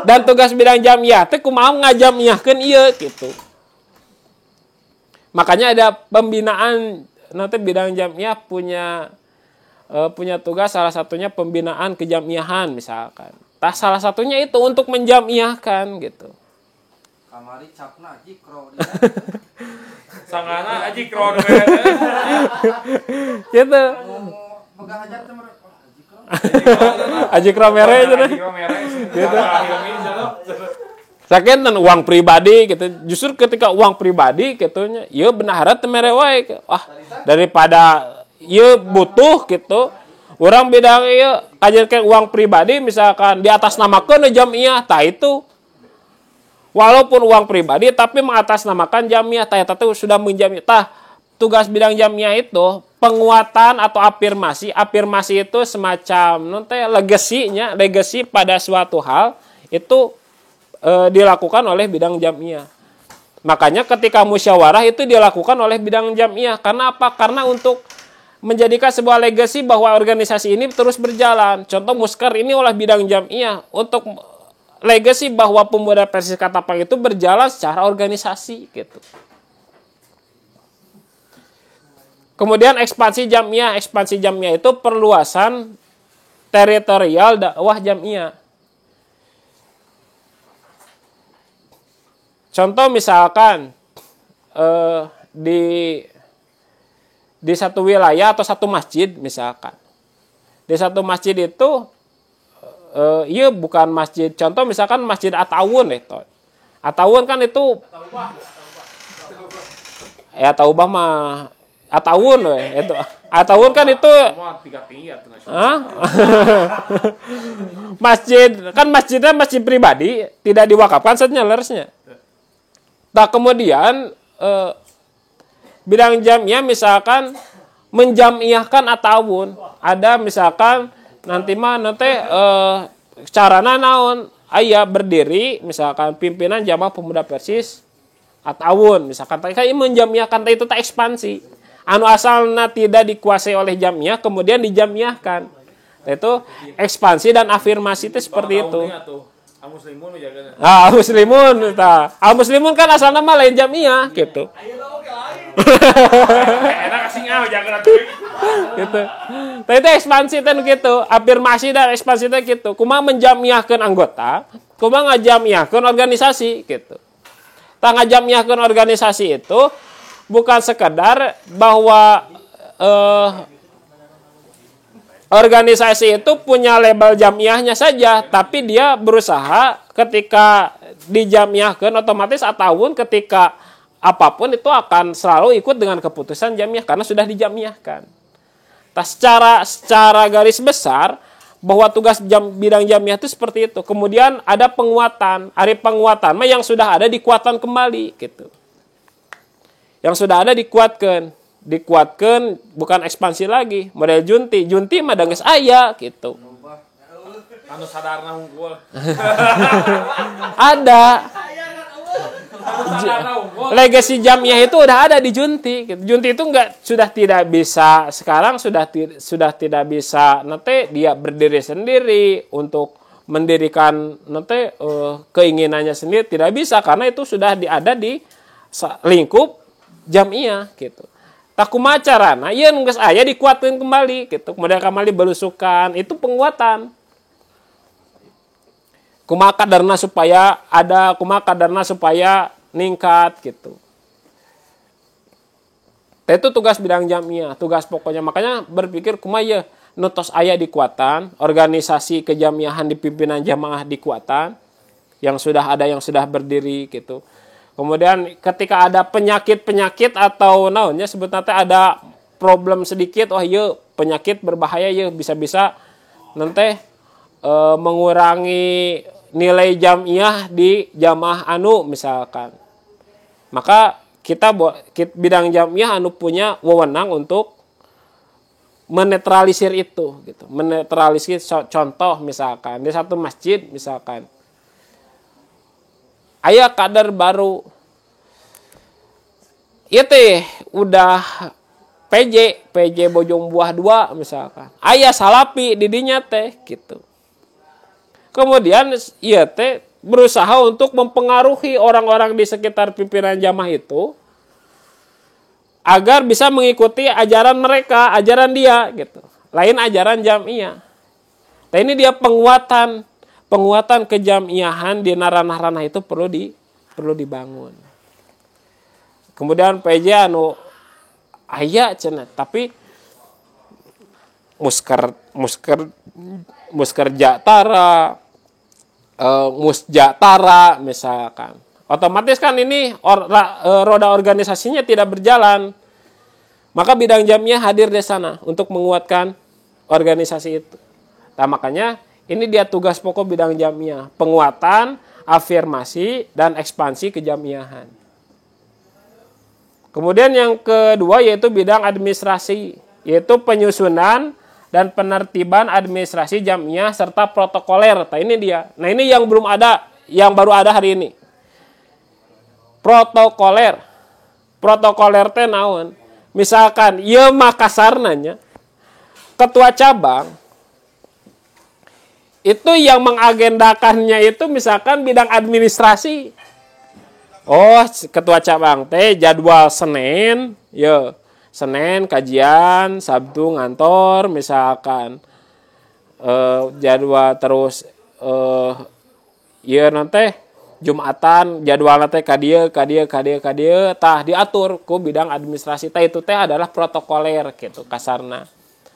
Dan tugas bidang jamiah teh kumaha ngajamiahkeun ieu gitu. Makanya ada pembinaan, nanti bidang jamiah punya tugas, salah satunya pembinaan kejamiahan misalkan. Nah, salah satunya itu untuk menjamiahkan gitu. Kamari capna jikro. Sangana jikro. Gitu. Pegang hajat teh Ajikro mere gitu. Gitu. Saking uang pribadi gitu. Justru ketika uang pribadi gitunya, ieu benaharan teu mere wae. Wah, daripada ieu butuh gitu. Urang bidang ieu kajenkeun uang pribadi misalkan di atas namakeun jamiah, tah itu walaupun uang pribadi tapi mengatasnamakan jamiah, tah eta teh sudah menjamiah. Tah tugas bidang jamiah itu penguatan atau afirmasi. Afirmasi itu semacam legasi pada suatu hal itu dilakukan oleh bidang jamiah. Makanya ketika musyawarah itu dilakukan oleh bidang jamiah. Karena apa? Karena untuk menjadikan sebuah legasi bahwa organisasi ini terus berjalan. Contoh musker ini oleh bidang jamiah untuk legasi bahwa Pemuda Persis Katapang itu berjalan secara organisasi gitu. Kemudian ekspansi jamiah itu perluasan teritorial dakwah jamiah. Contoh misalkan di satu wilayah atau satu masjid misalkan. Di satu masjid itu iya bukan masjid. Contoh misalkan Masjid At-Tawun itu. At-Tawun kan itu ya Taubah mah At-Tawun itu. At-Tawun kan itu masjidnya masjid pribadi, tidak diwakafkan senyalersnya. Nah, kemudian bidang jamiah misalkan menjamiahkan At-Tawun. Ada misalkan nanti carana naon aya berdiri misalkan pimpinan Jamaah Pemuda Persis At-Tawun misalkan kayak menjamiahkan itu tak ekspansi. Anu asalna tidak dikuasai oleh jamiah kemudian dijamiahkan. Itu ekspansi dan afirmasi itu seperti itu. Al-Muslimun menjagana. Al-Muslimun tah. Al-Muslimun kan asalna mah lain jamiah gitu. Enak kasih ngau jagana teh. Gitu. Tah itu ekspansi teh gitu, afirmasi dan ekspansi teh gitu. Kumaha menjamiahkeun anggota, kumaha ngajamiahkeun organisasi gitu. Tah ngajamiahkeun organisasi itu bukan sekedar bahwa organisasi itu punya label jamiahnya saja, tapi dia berusaha ketika dijamiahkan otomatis atauun ketika apapun itu akan selalu ikut dengan keputusan jamiah karena sudah dijamiahkan. Nah, secara garis besar bahwa tugas bidang jamiah itu seperti itu. Kemudian ada penguatan, penguatan yang sudah ada dikuatkan kembali gitu. Yang sudah ada dikuatkan bukan ekspansi lagi, model junti mah da geus aya gitu. Anu sadarna unggul. Ada legasi jamiah itu udah ada di junti gitu. Junti itu sudah tidak bisa sekarang sudah tidak bisa nanti dia berdiri sendiri untuk mendirikan nanti keinginannya sendiri, tidak bisa karena itu sudah ada di lingkup jamiah gitu. Takumaha carana ieu geus aya dikuatkeun kembali gitu. Kemudian kembali belusukan, itu penguatan. Kumaha kadarna supaya ningkat gitu. Itu tugas bidang jamiah, tugas pokoknya. Makanya berpikir kumaha ya nutos aya dikuatan, organisasi kejamiahan di pimpinan jamaah dikuatan yang sudah ada, yang sudah berdiri gitu. Kemudian ketika ada penyakit atau naonnya sebetulnya ada problem sedikit, ieu penyakit berbahaya ieu bisa-bisa nanti mengurangi nilai jamiah di jamaah anu misalkan. Maka kita bidang jamiah anu punya wewenang untuk menetralisir itu gitu. Menetralisir contoh misalkan di satu masjid misalkan aya kader baru. Ieu teh udah PJ Bojong Buah 2 misalkan. Aya salapi di dinya teh gitu. Kemudian ieu teh berusaha untuk mempengaruhi orang-orang di sekitar pimpinan jamaah itu agar bisa mengikuti ajaran mereka, ajaran dia gitu. Lain ajaran jamiah. Nah, ini dia penguatan kejamiahan di ranah-ranah itu perlu dibangun. Kemudian PJ anu aya cenah, tapi musker jatara, musjatara misalkan. Otomatis kan ini roda organisasinya tidak berjalan. Maka bidang jamiah hadir di sana untuk menguatkan organisasi itu. Nah, makanya ini dia tugas pokok bidang jamiah, penguatan, afirmasi, dan ekspansi kejamiahan. Kemudian yang kedua yaitu bidang administrasi, yaitu penyusunan dan penertiban administrasi jamiah serta protokoler. Nah, ini dia. Nah, ini yang belum ada, yang baru ada hari ini. Protokoler teh naon? Misalkan ieu mah kasarnanya ketua cabang itu yang mengagendakannya itu misalkan bidang administrasi. Oh, ketua cabang teh jadwal Senin, ya Senin kajian, Sabtu ngantor misalkan. Jadwal terus ieu nanti Jumatan jadwalna teh ka dieu tah diatur ku bidang administrasi teh itu teh adalah protokoler gitu kasarna.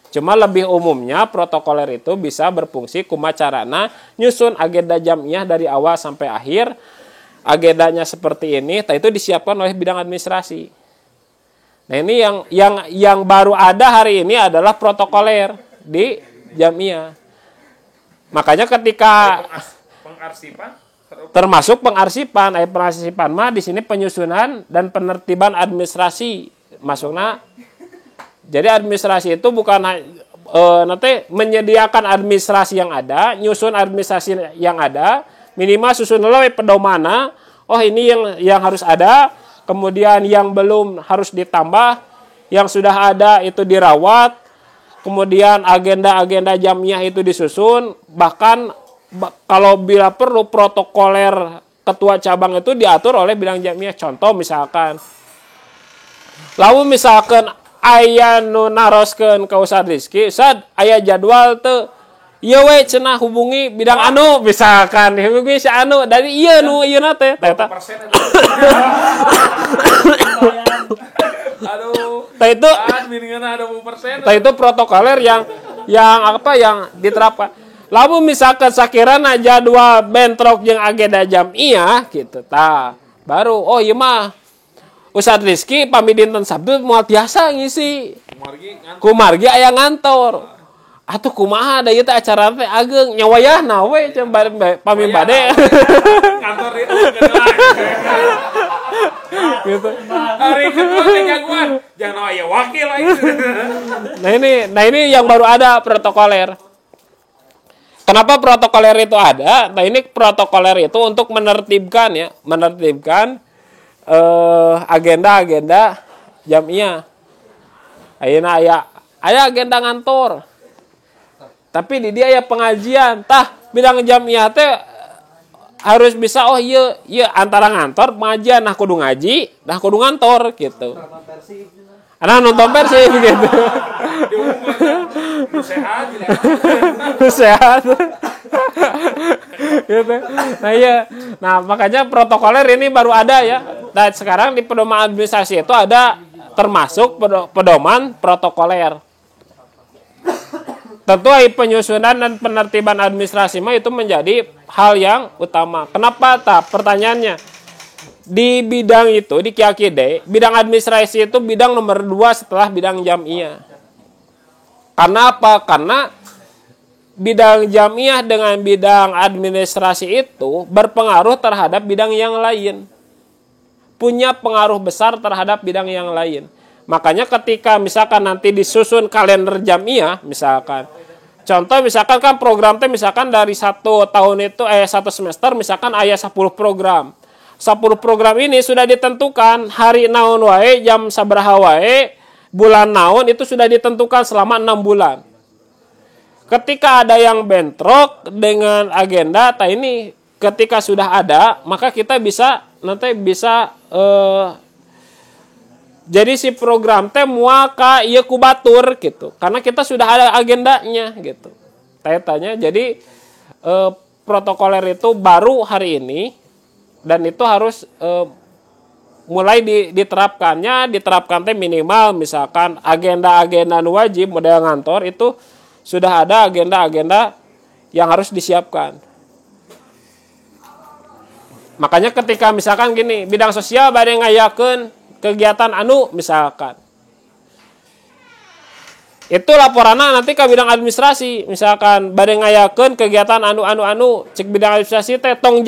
Cuma lebih umumnya protokoler itu bisa berfungsi kumaha carana nyusun agenda jamiah dari awal sampai akhir. Agendanya seperti ini, tah itu disiapkan oleh bidang administrasi. Nah, ini yang baru ada hari ini adalah protokoler di jamiah. Makanya ketika pengarsipan termasuk pengarsipan mah di sini penyusunan dan penertiban administrasi masukna. Jadi administrasi itu bukan nanti menyediakan administrasi yang ada, nyusun administrasi yang ada, minimal susun dulu pedomana. Oh, ini yang harus ada, kemudian yang belum harus ditambah, yang sudah ada itu dirawat, kemudian agenda-agenda jamiah itu disusun, bahkan kalau bila perlu protokoler ketua cabang itu diatur oleh bidang jamiah. Contoh misalkan lalu misalkan aya nu naroskeun ka Ustad Rizky, Ustad aya jadwal teu Iya we cenah hubungi bidang anu misalkan hubungi si anu dari iya nu ieu na teh eta. Aduh. Tah itu Bininganna ada 20%. tah itu protokoler yang apa yang diterapkan. Lamun misalkan sakirana jadwal bentrok jeung agenda jamiah gitu tah baru oh ieu mah Ustad Rizky pami dinten Sabtu moal biasa ngisi. Kumargi aya ngantor. Atuh kumaha da ieu teh acara teh ageng nyawayahna we can pami bade. Kantor itu Gitu. hari kedua kejagoan. Jangan aya wakil lagi. Nah ini yang baru ada protokoler. Kenapa protokoler itu ada? Nah ini protokoler itu untuk menertibkan agenda-agenda jamiah. Ayeuna aya agenda ngantor. Tapi di dia ya pengajian, tah bidang jamiah teh harus bisa oh iya antara ngantor pengajian nah kudu ngaji, nah kudu ngantor gitu. Nah nonton Persib gitu. Sehat. Gitu. Nah iya. Nah makanya protokoler ini baru ada ya. Dan sekarang di pedoman administrasi itu ada termasuk pedoman protokoler. Tentu penyusunan dan penertiban administrasi mah itu menjadi hal yang utama. Kenapa? Pertanyaannya di bidang itu di Kiakide, bidang administrasi itu bidang nomor 2 setelah bidang jamiah. Karena apa? Karena bidang jamiah dengan bidang administrasi itu berpengaruh terhadap bidang yang lain. Punya pengaruh besar terhadap bidang yang lain. Makanya ketika misalkan nanti disusun kalender jamiah, misalkan, contoh misalkan kan program teh misalkan dari 1 tahun itu 1 semester misalkan aya 10 program. 10 program ini sudah ditentukan hari naon wae, jam sabaraha wae, bulan naon itu sudah ditentukan selama 6 bulan. Ketika ada yang bentrok dengan agenda, ini ketika sudah ada, maka kita bisa jadi si program teh moal ka ieu ku batur gitu. Karena kita sudah ada agendanya gitu. Tanya jadi protokoler itu baru hari ini dan itu harus mulai diterapkan teh minimal misalkan agenda-agenda wajib model ngantor itu sudah ada agenda-agenda yang harus disiapkan. Makanya ketika misalkan gini, bidang sosial bade ngayakeun kegiatan anu misalkan. Itu laporanna nanti ke bidang administrasi. Misalkan bade ngayakeun kegiatan anu cek bidang administrasi teh tong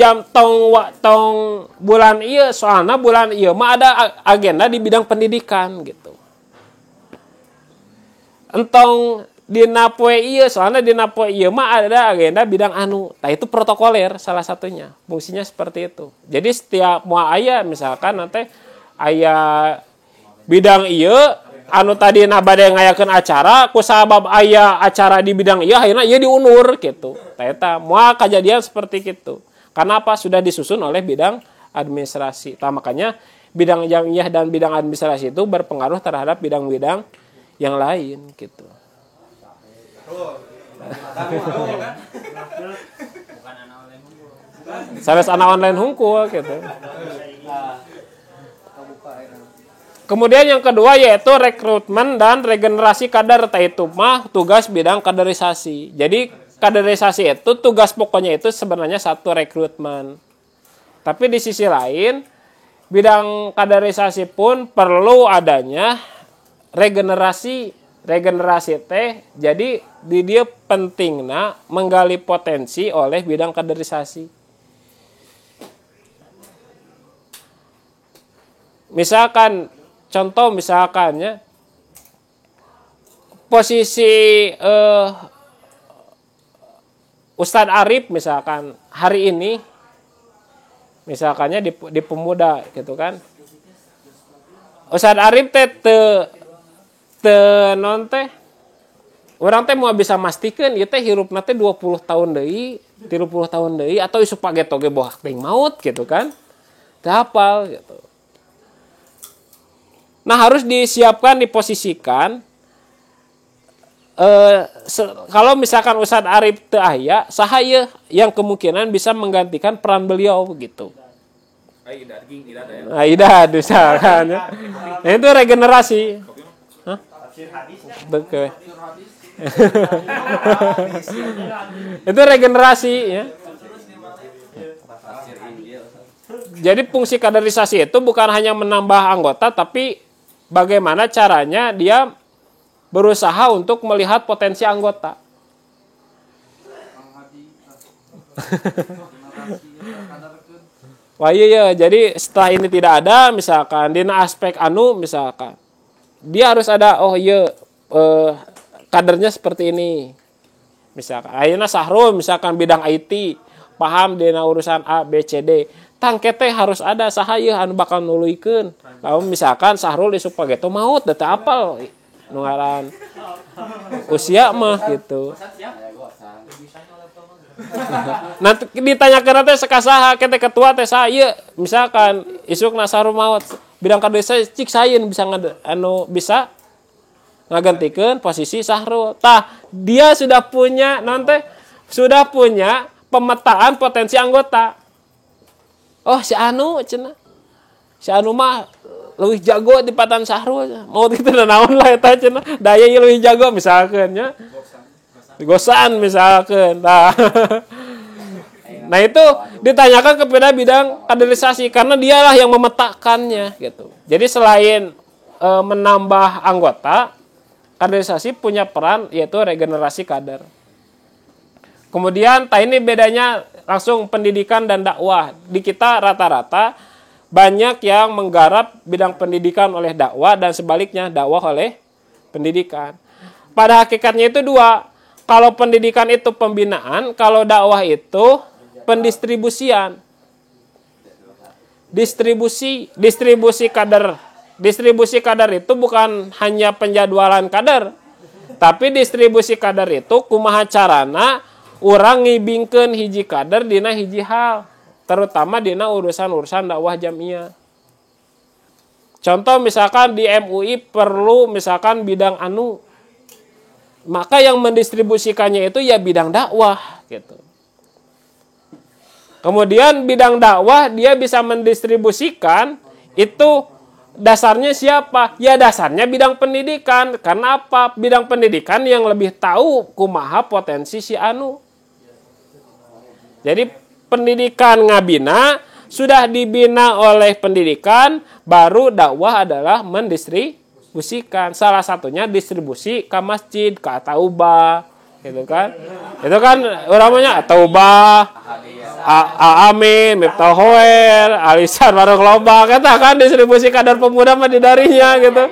bulan ieu soalna bulan ieu mah ada agenda di bidang pendidikan gitu. Entong dina poe ieu soalna dina poe ieu mah ada agenda bidang anu. Tah itu protokoler salah satunya. Fungsinya seperti itu. Jadi setiap moal aya misalkan nanti aya bidang ieu anu tadi bade ngayakeun acara kusabab aya acara di bidang ieu akhirna ieu diundur gitu. Tah eta moal kejadian seperti kitu. Karena apa? Sudah disusun oleh bidang administrasi. Tah makanya bidang jamiah dan bidang administrasi itu berpengaruh terhadap bidang-bidang yang lain gitu. Sanes anak online hungkul gitu. Kemudian yang kedua yaitu rekrutmen dan regenerasi kader, itu mah tugas bidang kaderisasi. Jadi kaderisasi itu tugas pokoknya itu sebenarnya satu rekrutmen. Tapi di sisi lain bidang kaderisasi pun perlu adanya regenerasi teh. Jadi di dia pentingna menggali potensi oleh bidang kaderisasi. Misalkan contoh misalkannya posisi Ustadz Arif misalkan hari ini misalkannya di pemuda gitu kan. Ustadz Arif teh urang teh mau bisa mastikeun ieu teh hirupna teh 20 tahun deui, 30 tahun deui atau isu paget oge bohak teuing maut gitu kan. Teu hafal gitu. Nah harus disiapkan, diposisikan kalau misalkan Ustadz Arif teu aya, saha ieu yang kemungkinan bisa menggantikan peran beliau begitu. Aida misalkan ya. Nah, itu regenerasi. Hah? Betul. Itu regenerasi ya. Jadi fungsi kaderisasi itu bukan hanya menambah anggota, tapi bagaimana caranya dia berusaha untuk melihat potensi anggota. Wah iya, jadi setelah ini tidak ada, misalkan dina aspek misalkan dia harus ada, oh iya kadernya seperti ini. Misalkan ayeuna Sahrul misalkan bidang IT, paham dina urusan A B C D. Tangkete harus ada saha ieu anu bakal nuluykeun. Lamun misalkan Sahrul isuk pageto maut da teu apal nu ngaran usia mah gitu. Nanti ditanyakeun teh sakasaha kete ketua teh saha ieu misalkan isuk Sahrul maut bidang kadesa cik saeun bisa bisa ngagantikeun posisi Sahrul. Tah dia sudah punya pemetaan potensi anggota. Oh si Anu cenah. Si Anu mah leuwih jago di patan Sahrul. Mau kitu naon lah eta cenah. Daya ieu leuwih jago misalkeun nya. Gosan misalkeun. Nah itu ditanyakan kepada bidang kaderisasi karena dialah yang memetakannya gitu. Jadi selain menambah anggota, kaderisasi punya peran yaitu regenerasi kader. Kemudian ini bedanya langsung pendidikan dan dakwah. Di kita rata-rata banyak yang menggarap bidang pendidikan oleh dakwah dan sebaliknya dakwah oleh pendidikan. Pada hakikatnya itu dua. Kalau pendidikan itu pembinaan, kalau dakwah itu pendistribusian. Distribusi kader. Distribusi kader itu bukan hanya penjadwalan kader, tapi distribusi kader itu kumaha carana urang ngibingkeun hiji kader dina hiji hal, terutama dina urusan-urusan dakwah jamiah. Contoh misalkan di MUI perlu misalkan bidang maka yang mendistribusikannya itu ya bidang dakwah gitu. Kemudian bidang dakwah dia bisa mendistribusikan itu dasarnya siapa? Ya dasarnya bidang pendidikan. Karena apa? Bidang pendidikan yang lebih tahu kumaha potensi si Anu. Jadi pendidikan ngabina sudah dibina oleh pendidikan, baru dakwah adalah mendistribusikan. Salah satunya distribusi ke masjid, ke Ataubah, gitu kan? Itu kan namanya Ataubah, Amin, Miftah Hoer, Alisan Warung Loba, kata kan distribusi kader pemuda mah di darinya gitu.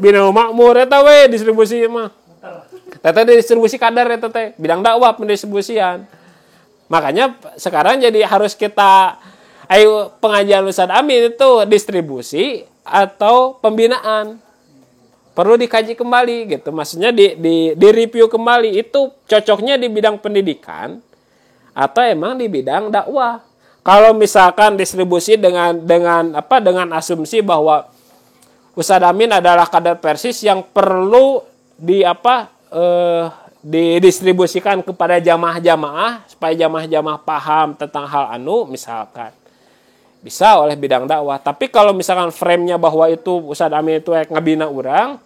Bina Makmur eta we distribusi mah. Eta distribusi kader eta teh, bidang dakwah pendistribusian. Makanya sekarang jadi harus kita pengajian Ustadz Amin itu distribusi atau pembinaan. Perlu dikaji kembali gitu. Maksudnya di review kembali itu cocoknya di bidang pendidikan atau emang di bidang dakwah. Kalau misalkan distribusi dengan asumsi bahwa Ustadz Amin adalah kader Persis yang perlu didistribusikan kepada jamaah-jamaah supaya jamaah-jamaah paham tentang hal misalkan bisa oleh bidang dakwah. Tapi kalau misalkan frame-nya bahwa itu Ustadz Amin itu ngabina urang,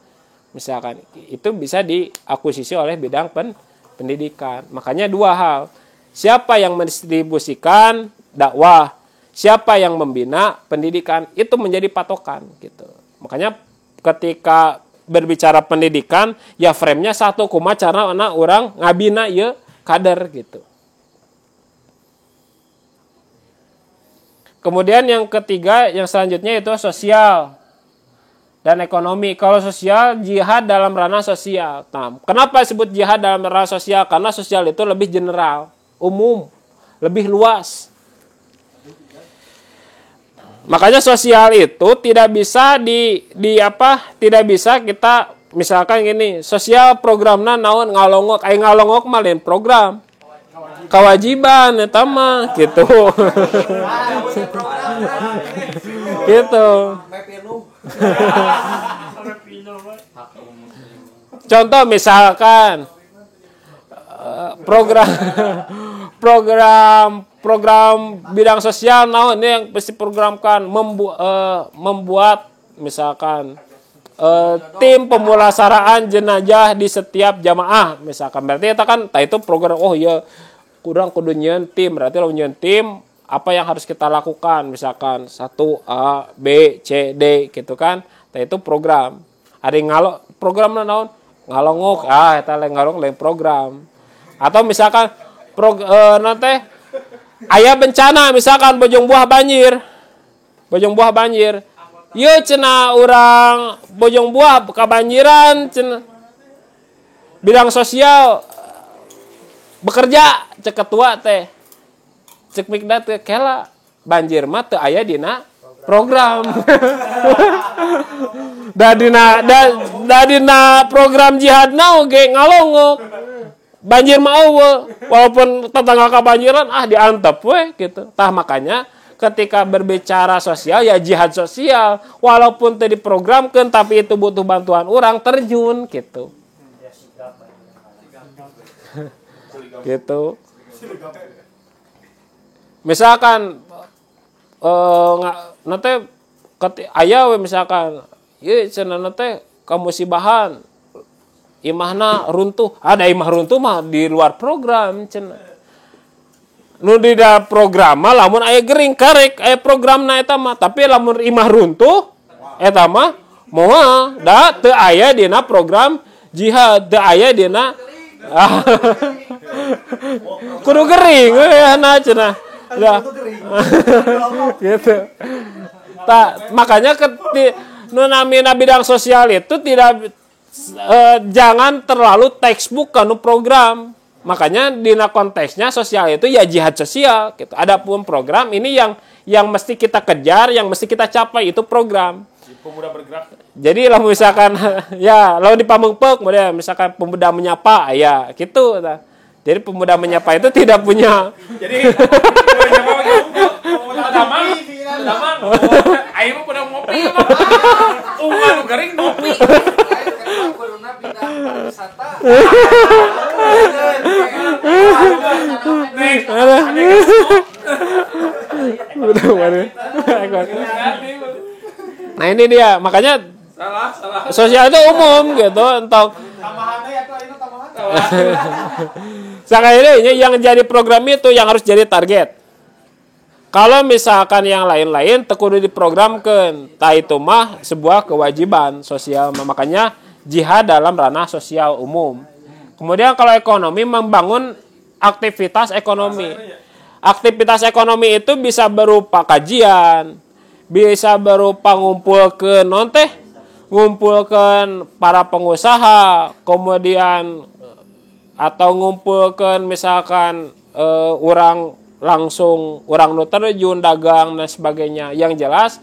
misalkan itu bisa diakuisisi oleh bidang pendidikan. Makanya dua hal. Siapa yang mendistribusikan dakwah, siapa yang membina pendidikan, itu menjadi patokan gitu. Makanya ketika berbicara pendidikan, ya frame-nya satu, kumaha cara anak orang ngabina ya kader gitu. Kemudian yang ketiga, yang selanjutnya itu sosial dan ekonomi. Kalau sosial, jihad dalam ranah sosial. Nah, kenapa disebut jihad dalam ranah sosial? Karena sosial itu lebih general, umum, lebih luas. Makanya sosial itu tidak bisa tidak bisa kita misalkan gini, sosial programna naon ngalongok malin program. Kewajiban eta mah gitu. Gitu. Contoh misalkan program program bidang sosial naon yang mesti programkan membuat misalkan tim pemulasaraan jenazah di setiap jamaah misalkan, berarti itu program. Oh iya, kurang kudu nyeun tim, berarti lamun nyeun tim apa yang harus kita lakukan misalkan 1A B C D gitu kan. Itu program. Ada ngalo program naon ngalongok, eta ngalong lain program. Atau misalkan nanti aya bencana misalkan Bojong Buah banjir. Ieu cenah urang Bojong Buah kebanjiran cenah. Bidang sosial bekerja cek ketua teh. Cek mikna teh kela banjir mah teu aya dina program. Dina program jihadna oge ngalongok. Banjir mah walaupun tetangga kebanjiran diantep we gitu. Tah makanya ketika berbicara sosial ya jihad sosial, walaupun teu diprogramkeun tapi itu butuh bantuan orang terjun gitu. Gitu. Misalkan nanti aya we misalkan ieu cenah teh kamusibahan imahna runtuh. Ada imah runtuh mah di luar program cenah. Nu di da program mah lamun aya gering karek aya programna eta mah, tapi lamun imah runtuh eta mah moal da teu aya dina program jihad, teu aya dina kudu gering we cenah. Gitu. Makanya nu namina bidang sosial itu tidak jangan terlalu textbook kanu program. Makanya dina konteksnya sosial itu ya jihad sosial gitu. Adapun program ini yang mesti kita kejar, yang mesti kita capai itu program. Pemuda bergerak. Jadi lah misalkan ya lalu di Pamengpeuk misalkan pemuda menyapa ya gitu. Jadi pemuda menyapa itu tidak punya. Jadi pemuda menyapa damang. Ayo mah pada ngopi mah. Unggal garing ngopi. Corona bidang wisata. Nah ini dia, makanya sosial itu umum gitu untuk yang jadi program itu yang harus jadi target. Kalau misalkan yang lain-lain tekudu diprogramkeun, tah itu mah sebuah kewajiban sosial. Makanya jihad dalam ranah sosial umum. Kemudian kalau ekonomi membangun aktivitas ekonomi. Aktivitas ekonomi itu bisa berupa kajian, bisa berupa ngumpulkeun para pengusaha, kemudian atau ngumpulkeun misalkan orang nu terjun dagang dan sebagainya. Yang jelas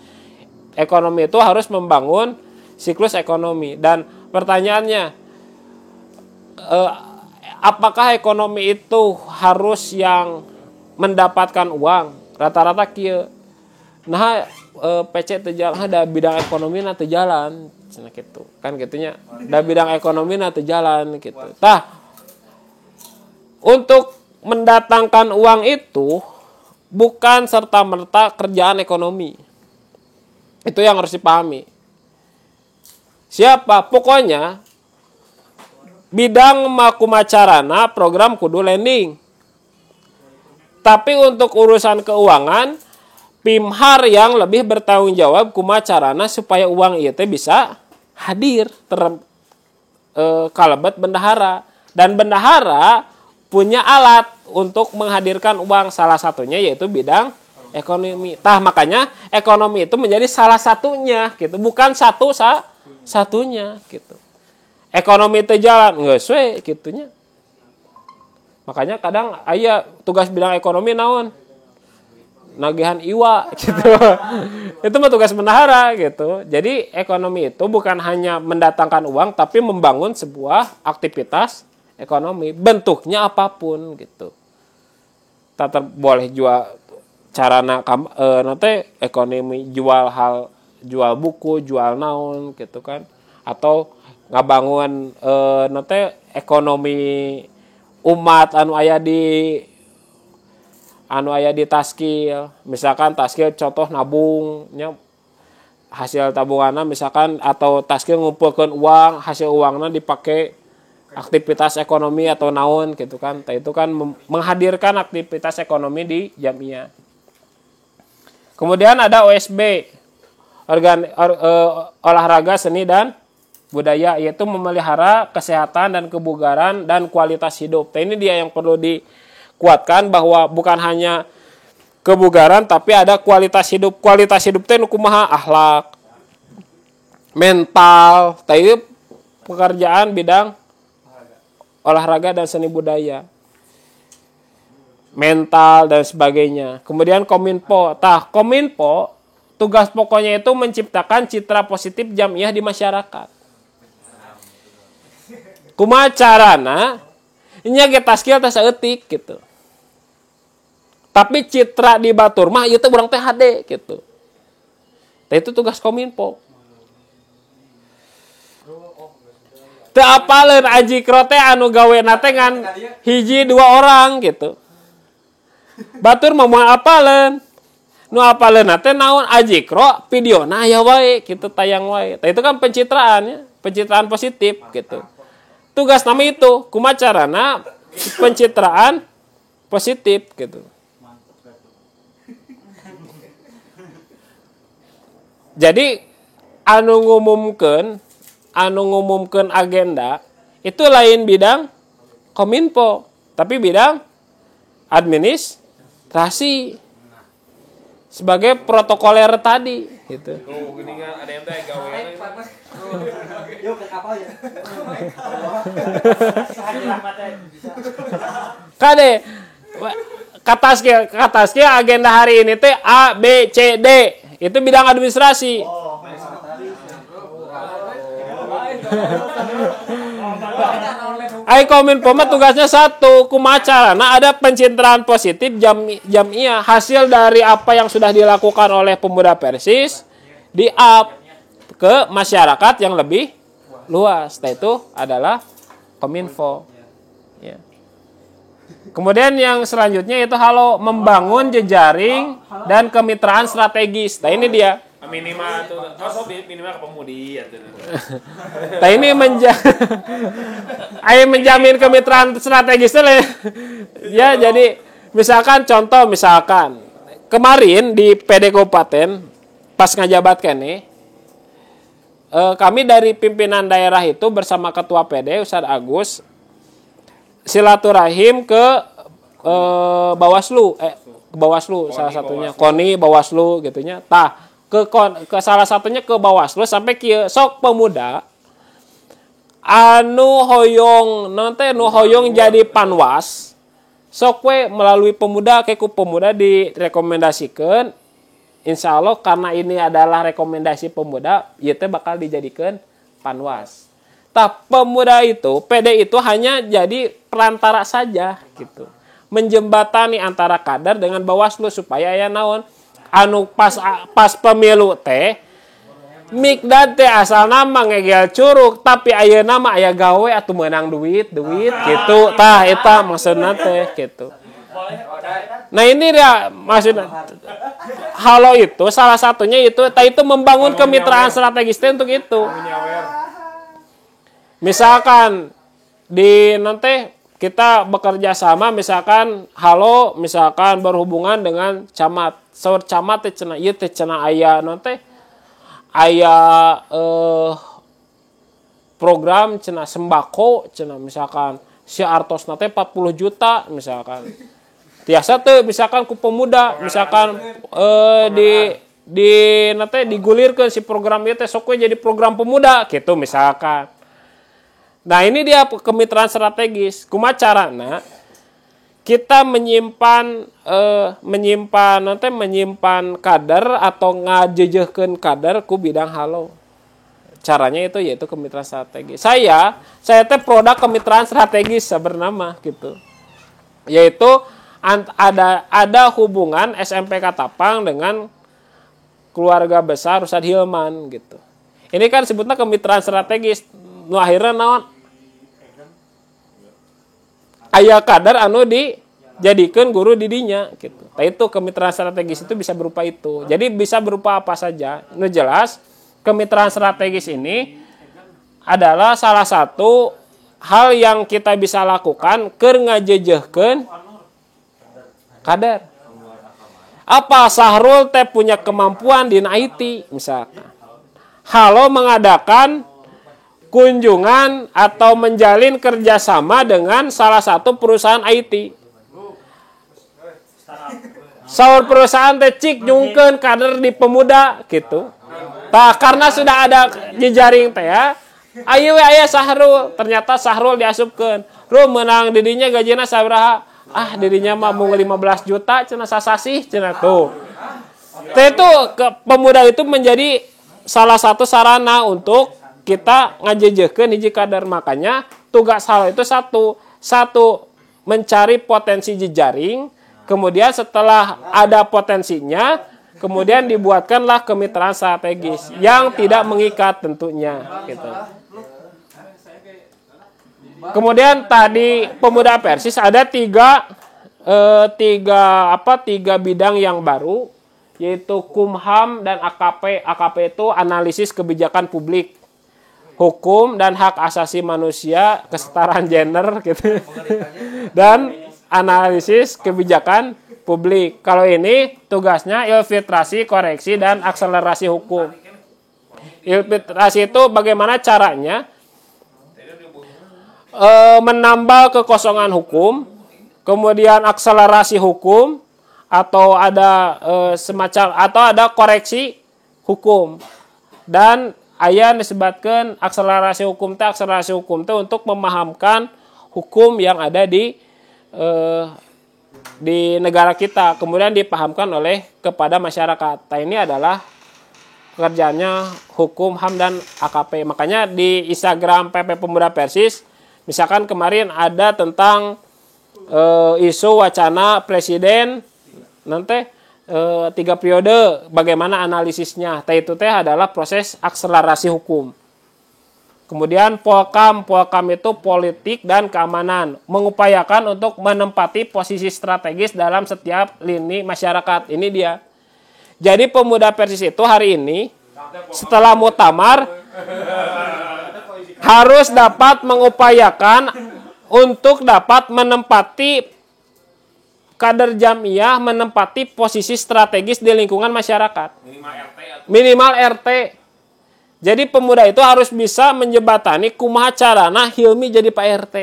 ekonomi itu harus membangun siklus ekonomi. Dan pertanyaannya, apakah ekonomi itu harus yang mendapatkan uang? Rata-rata kieu. Nah, PC teu jalan, da bidang ekonomi na teu jalan, cenah kitu. Kan gitunya. Da bidang ekonomi na teu jalan gitu. Tah, untuk mendatangkan uang itu bukan serta-merta kerjaan ekonomi. Itu yang harus dipahami. Siapa? Pokoknya bidang makumacarana program kudu lending. Tapi untuk urusan keuangan, Pimhar yang lebih bertanggung jawab kumacarana supaya uang itu bisa hadir kalebet bendahara. Dan bendahara punya alat untuk menghadirkan uang, salah satunya yaitu bidang ekonomi. Tah makanya ekonomi itu menjadi salah satunya gitu, bukan satunya gitu. Ekonomi teh jalan geus we kitunya. Makanya kadang aya tugas bidang ekonomi naon? Nagihan iwa gitu. Itu mah tugas bendahara gitu. Jadi ekonomi itu bukan hanya mendatangkan uang tapi membangun sebuah aktivitas ekonomi, bentuknya apapun gitu. Tak boleh jual carana nanti ekonomi jual buku, jual naon gitu kan. atau ngabangun nanti ekonomi umat anu aya di taskil. Misalkan taskil contoh nabungnya hasil tabunganna misalkan atau taskil ngumpulkeun uang, hasil uangna dipakai aktivitas ekonomi atau naon gitu kan. Itu kan menghadirkan aktivitas ekonomi di jamiah. Kemudian ada OSB, olahraga seni dan budaya, yaitu memelihara kesehatan dan kebugaran dan kualitas hidup. Ini dia yang perlu dikuatkan bahwa bukan hanya kebugaran tapi ada kualitas hidup. Kualitas hidup teh nu kumaha? Akhlak, mental, teh pekerjaan bidang olahraga dan seni budaya. Mental dan sebagainya. Kemudian Kominfo. Kominfo tugas pokoknya itu menciptakan citra positif jamiah di masyarakat. Kumaha carana? Nya ge taskil teh saeutik gitu. Tapi citra di batur mah ieu teh urang teh hade gitu. Teh itu tugas Kominfo. Teu apaleun Ajikro teh anu gawena teh ngan hiji 2 orang gitu. Batur mah moal apaleun. Nu apaleun teh naon Ajikro videona aya wae kitu tayang wae. Tah itu kan pencitraannya, pencitraan positif gitu. Tugas nama itu kumaha carana pencitraan positif gitu. Jadi anu ngumumkeun agenda itu lain bidang Kominfo, tapi bidang administrasi sebagai protokoler tadi gitu. Oh, gini kan ada yang teh gawean. Yuk ke kapal ya. Kade kataske agenda hari ini teh A B C D. Itu bidang administrasi. Kominfo mah tugasnya satu, kumaha carana ada pencitraan positif jamiah hasil dari apa yang sudah dilakukan oleh pemuda Persis di-up ke masyarakat yang lebih luas. Nah, itu adalah Kominfo. Ya. Kemudian yang selanjutnya itu membangun jejaring dan kemitraan strategis. Nah, ini dia. Minimal tuh, minimal ke pemudi atuh. Nah, ini menjamin kemitraan strategis ya. Jadi misalkan kemarin di PD Kabupaten pas ngajabat nih, kami dari pimpinan daerah itu bersama Ketua PD Ustadz Agus silaturahim ke Bawaslu, salah satunya KONI Bawaslu gitunya. Ke salah satunya ke Bawaslu sampai kieu sok pemuda anu hoyong jadi panwas sok we melalui pemuda ku pemuda direkomendasikeun. Insyaallah karena ini adalah rekomendasi pemuda ieu teh bakal dijadikan panwas. Pemuda itu PD itu hanya jadi perantara saja gitu, menjembatani antara kader dengan Bawaslu supaya aya naon anu pas pemilu teh mikdad teh asal nama ngegel curug tapi ayeuna mah aya gawe atuh meunang duit gitu. Tah eta maksudna teh gitu. Nah ini dia maksudnya itu salah satunya itu membangun kemitraan strategis teh untuk itu. Misalkan di nanti kita bekerja sama misalkan berhubungan dengan camat. Saur camat teh cenah ieu teh cenah aya nanti aya program cenah sembako cenah misalkan si artosna teh 40 juta misalkan. Tiasa teh misalkan ku pemuda misalkan di nanti digulirkeun si program ieu teh sok we jadi program pemuda gitu misalkan. Nah, ini dia kemitraan strategis. Kumaha carana kita menyimpan kader atau ngajejehkeun kader ku bidang halo. Caranya itu yaitu kemitraan strategis. Saya teh produk kemitraan strategis bernama gitu. Yaitu ada hubungan SMP Katapang dengan keluarga besar Ustadz Hilman gitu. Ini kan sebutnya kemitraan strategis. Nu akhirnya naon? Aya kader anu dijadikeun guru didinya gitu. Nah, itu kemitraan strategis itu bisa berupa itu. Jadi bisa berupa apa saja. Nu jelas kemitraan strategis ini adalah salah satu hal yang kita bisa lakukan keur ngajejehkeun kader. Apa Sahrul teh punya kemampuan di IT misalkan. Halo mengadakan kunjungan atau menjalin kerjasama dengan salah satu perusahaan IT. Saur perusahaan teh cik nyungkeun kader di pemuda gitu. Tah karena sudah ada jejaring teh ya. Ayo we aya Sahrul, ternyata Sahrul diasupkeun. Ru menang didinya gajina sabaraha? Ah, didinya mah mung 15 juta cenah sasasih cenah tuh. Teh itu pemuda itu menjadi salah satu sarana untuk kita ngajejehkeun hiji kader. Makanya tugas hal itu satu mencari potensi jejaring, kemudian setelah ada potensinya, kemudian dibuatkanlah kemitraan strategis yang tidak mengikat tentunya gitu. Kemudian tadi pemuda Persis ada tiga bidang yang baru, yaitu Kumham dan AKP. AKP itu analisis kebijakan publik, hukum dan hak asasi manusia, kesetaraan gender gitu. Dan analisis kebijakan publik. Kalau ini tugasnya infiltrasi, koreksi dan akselerasi hukum. Infiltrasi itu bagaimana caranya menambal kekosongan hukum, kemudian akselerasi hukum, atau ada semacam atau ada koreksi hukum. Dan aya disebutkan akselerasi hukum teh untuk memahamkan hukum yang ada di negara kita, kemudian dipahamkan kepada masyarakat. Nah, ini adalah kerjanya hukum, HAM dan AKP. Makanya di Instagram PP Pemuda Persis misalkan kemarin ada tentang isu wacana presiden nanti 3 periode, bagaimana analisisnya. Itu adalah proses akselerasi hukum. Kemudian Polkam itu politik dan keamanan, mengupayakan untuk menempati posisi strategis dalam setiap lini masyarakat. Ini dia. Jadi Pemuda Persis itu hari ini setelah muktamar harus dapat mengupayakan untuk dapat menempati kader jamiah, menempati posisi strategis di lingkungan masyarakat. Minimal RT. Jadi pemuda itu harus bisa menjembatani kumaha carana Hilmi jadi Pak RT.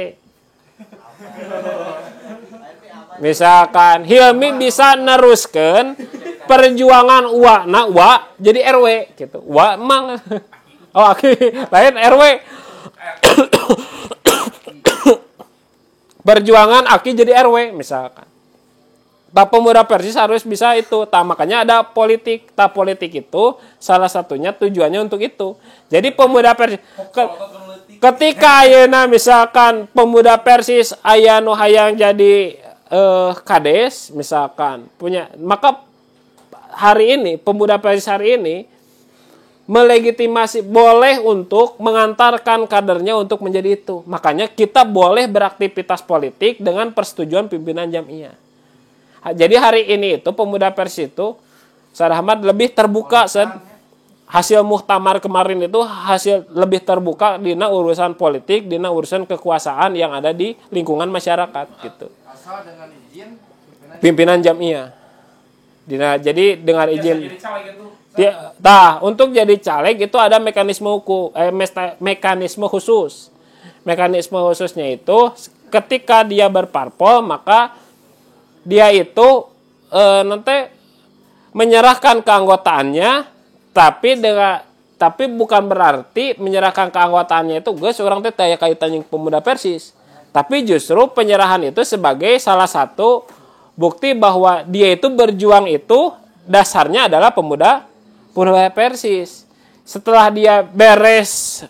Misalkan Hilmi bisa neruskan perjuangan wa jadi RW gitu. Wa emang lain RW. Perjuangan Aki jadi RW misalkan. Pemuda Persis harus bisa itu. Makanya ada politik. Politik itu salah satunya tujuannya untuk itu. Jadi Pemuda Persis ketika ayeuna misalkan Pemuda Persis aya nu hayang jadi kades misalkan punya, maka hari ini Pemuda Persis hari ini melegitimasi boleh untuk mengantarkan kadernya untuk menjadi itu. Makanya kita boleh beraktivitas politik dengan persetujuan pimpinan jamiah. Jadi hari ini itu Pemuda Persis itu Sarahmat lebih terbuka hasil muktamar kemarin itu hasil lebih terbuka dina urusan politik, dina urusan kekuasaan yang ada di lingkungan masyarakat gitu. Asal dengan izin pimpinan jamiah. Jadi dengan izin. Untuk jadi caleg itu ada mekanisme hukum, mekanisme khusus. Mekanisme khususnya itu ketika dia berparpol, maka dia itu nanti menyerahkan keanggotaannya, tapi bukan berarti menyerahkan keanggotaannya itu guys orang teh daya kaitan yang Pemuda Persis. Tapi justru penyerahan itu sebagai salah satu bukti bahwa dia itu berjuang itu dasarnya adalah Pemuda Persis. Setelah dia beres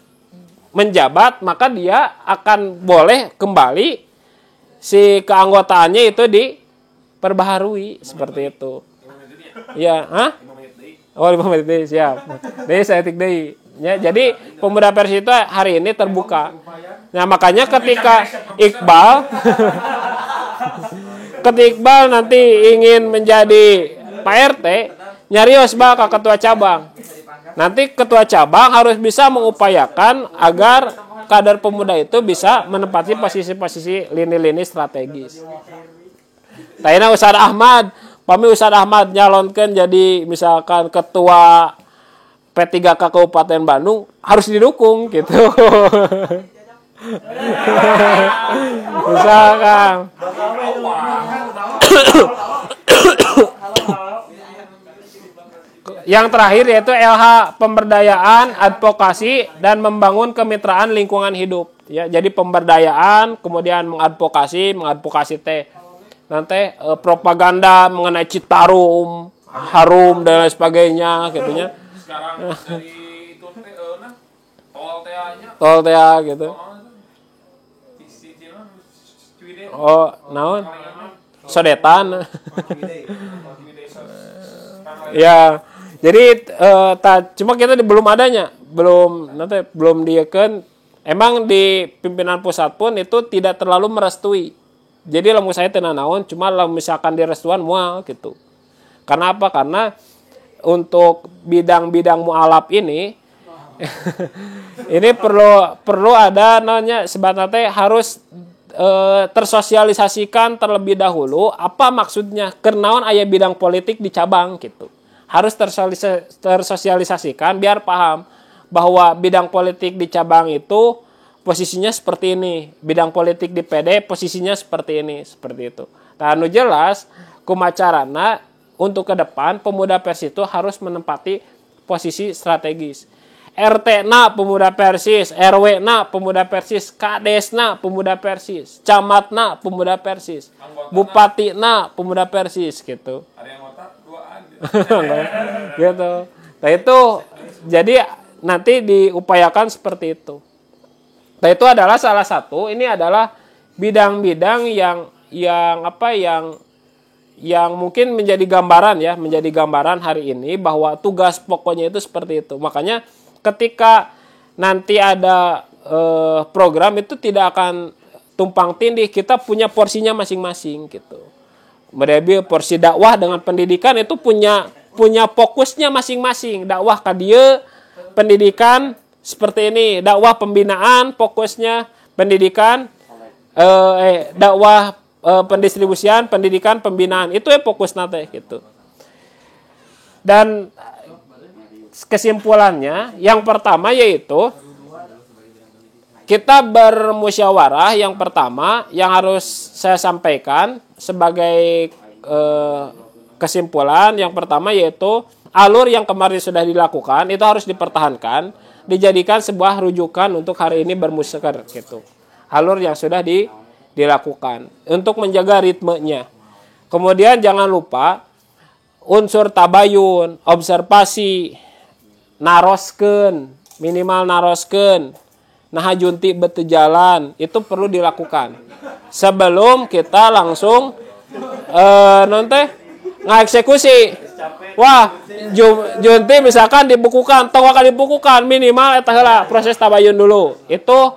menjabat, maka dia akan boleh kembali si keanggotaannya itu diperbaharui seperti itu. Ya, 5 menit siap. Deui saya tik deui. Ya, jadi pemuda Persis itu hari ini terbuka. Nah, makanya ketika Iqbal nanti ingin menjadi Pak RT, nyarios ke ketua cabang. Nanti ketua cabang harus bisa mengupayakan agar kader pemuda itu bisa menempati posisi-posisi lini-lini strategis. Tayana Ustadz Ahmad, pami Ustadz Ahmad nyalonkan jadi misalkan ketua P3K Kabupaten Bandung, harus didukung gitu. Misalkan yang terakhir yaitu LH pemberdayaan, advokasi dan membangun kemitraan lingkungan hidup. Ya, jadi pemberdayaan, kemudian mengadvokasi teh nanti propaganda mengenai Citarum, harum dan lain sebagainya, gitunya. Sekarang dari itu Tol teh gitu. Oh, naon? Sodetan. Ya. Jadi cuma kita belum adanya, belum dieukeun. Emang di pimpinan pusat pun itu tidak terlalu merestui. Jadi lamun saya teu naon, cuma lamun misalkan direstuan moal gitu. Karena apa? Karena untuk bidang-bidang mualaf ini ini perlu ada namanya sebenarnya harus tersosialisasikan terlebih dahulu apa maksudnya kenaon aya bidang politik di cabang gitu. Harus tersosialisasikan biar paham bahwa bidang politik di cabang itu posisinya seperti ini, bidang politik di PD posisinya seperti ini, seperti itu. Nah, anu jelas kumacarana untuk ke depan pemuda Persis itu harus menempati posisi strategis. RT-na pemuda Persis, RW-na pemuda Persis, Kades-na pemuda Persis, Camat-na pemuda Persis, Bupati-na pemuda Persis gitu. Ada yang otak duaan. Gitu. Nah itu jadi nanti diupayakan seperti itu. Nah itu adalah salah satu. Ini adalah bidang-bidang yang mungkin menjadi gambaran hari ini bahwa tugas pokoknya itu seperti itu. Makanya ketika nanti ada program itu tidak akan tumpang tindih, kita punya porsinya masing-masing gitu. Mereka porsi dakwah dengan pendidikan itu punya fokusnya masing-masing. Dakwah ka dieu, pendidikan seperti ini. Dakwah pembinaan fokusnya pendidikan, dakwah pendistribusian, pendidikan, pembinaan. Itu fokus nate gitu. Dan kesimpulannya yang pertama yaitu kita bermusyawarah. Yang pertama yang harus saya sampaikan sebagai kesimpulan yang pertama yaitu alur yang kemarin sudah dilakukan itu harus dipertahankan, dijadikan sebuah rujukan untuk hari ini bermusyawarah gitu. Alur yang sudah dilakukan untuk menjaga ritmenya. Kemudian jangan lupa unsur tabayun, observasi, minimal naroskeun, nah junti beuteung jalan itu perlu dilakukan sebelum kita langsung ngaeksekusi. Wah, junti misalkan dibukukan, tong akan dibukukan minimal eta heula proses tabayun dulu. Itu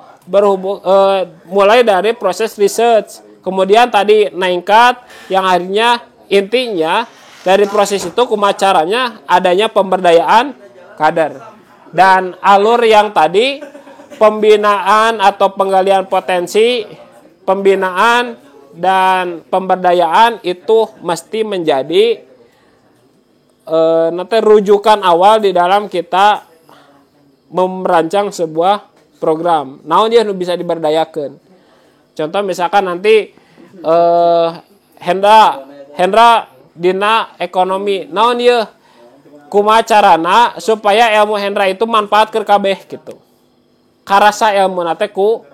mulai dari proses research. Kemudian tadi naingkat yang akhirnya intinya dari proses itu kumacaranya adanya pemberdayaan kader. Dan alur yang tadi pembinaan atau penggalian potensi, pembinaan dan pemberdayaan itu mesti menjadi nanti rujukan awal di dalam kita merancang sebuah program. Naon dia bisa diberdayakan. Contoh misalkan nanti Hendra dina ekonomi. Naon dia kumaha carana supaya ilmu Hendra itu manfaat ke kabeh gitu. Karasa ilmu nate ku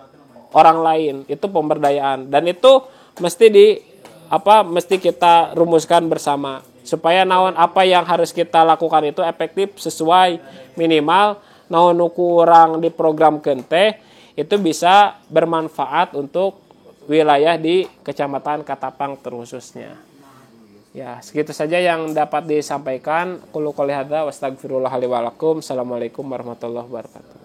orang lain, itu pemberdayaan dan itu mesti kita rumuskan bersama supaya naon apa yang harus kita lakukan itu efektif sesuai minimal naon kurang diprogramkeun teh itu bisa bermanfaat untuk wilayah di Kecamatan Katapang terkhususnya. Ya, segitu saja yang dapat disampaikan. Qulu qouli hadza wa astaghfirullah li wa lakum. Assalamualaikum warahmatullahi wabarakatuh.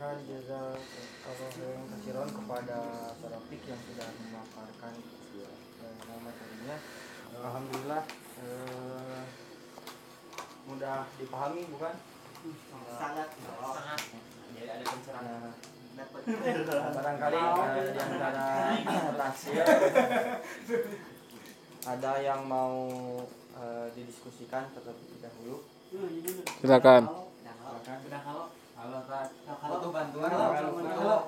Jazakallahu khairan kepada Taufik yang sudah memaparkan materinya. Alhamdulillah mudah dipahami bukan? Sangat. Jadi ada pencerahan. Barangkali di antara hasil ada yang mau didiskusikan terlebih dahulu. Silakan. Kalau tuh bantuan butuh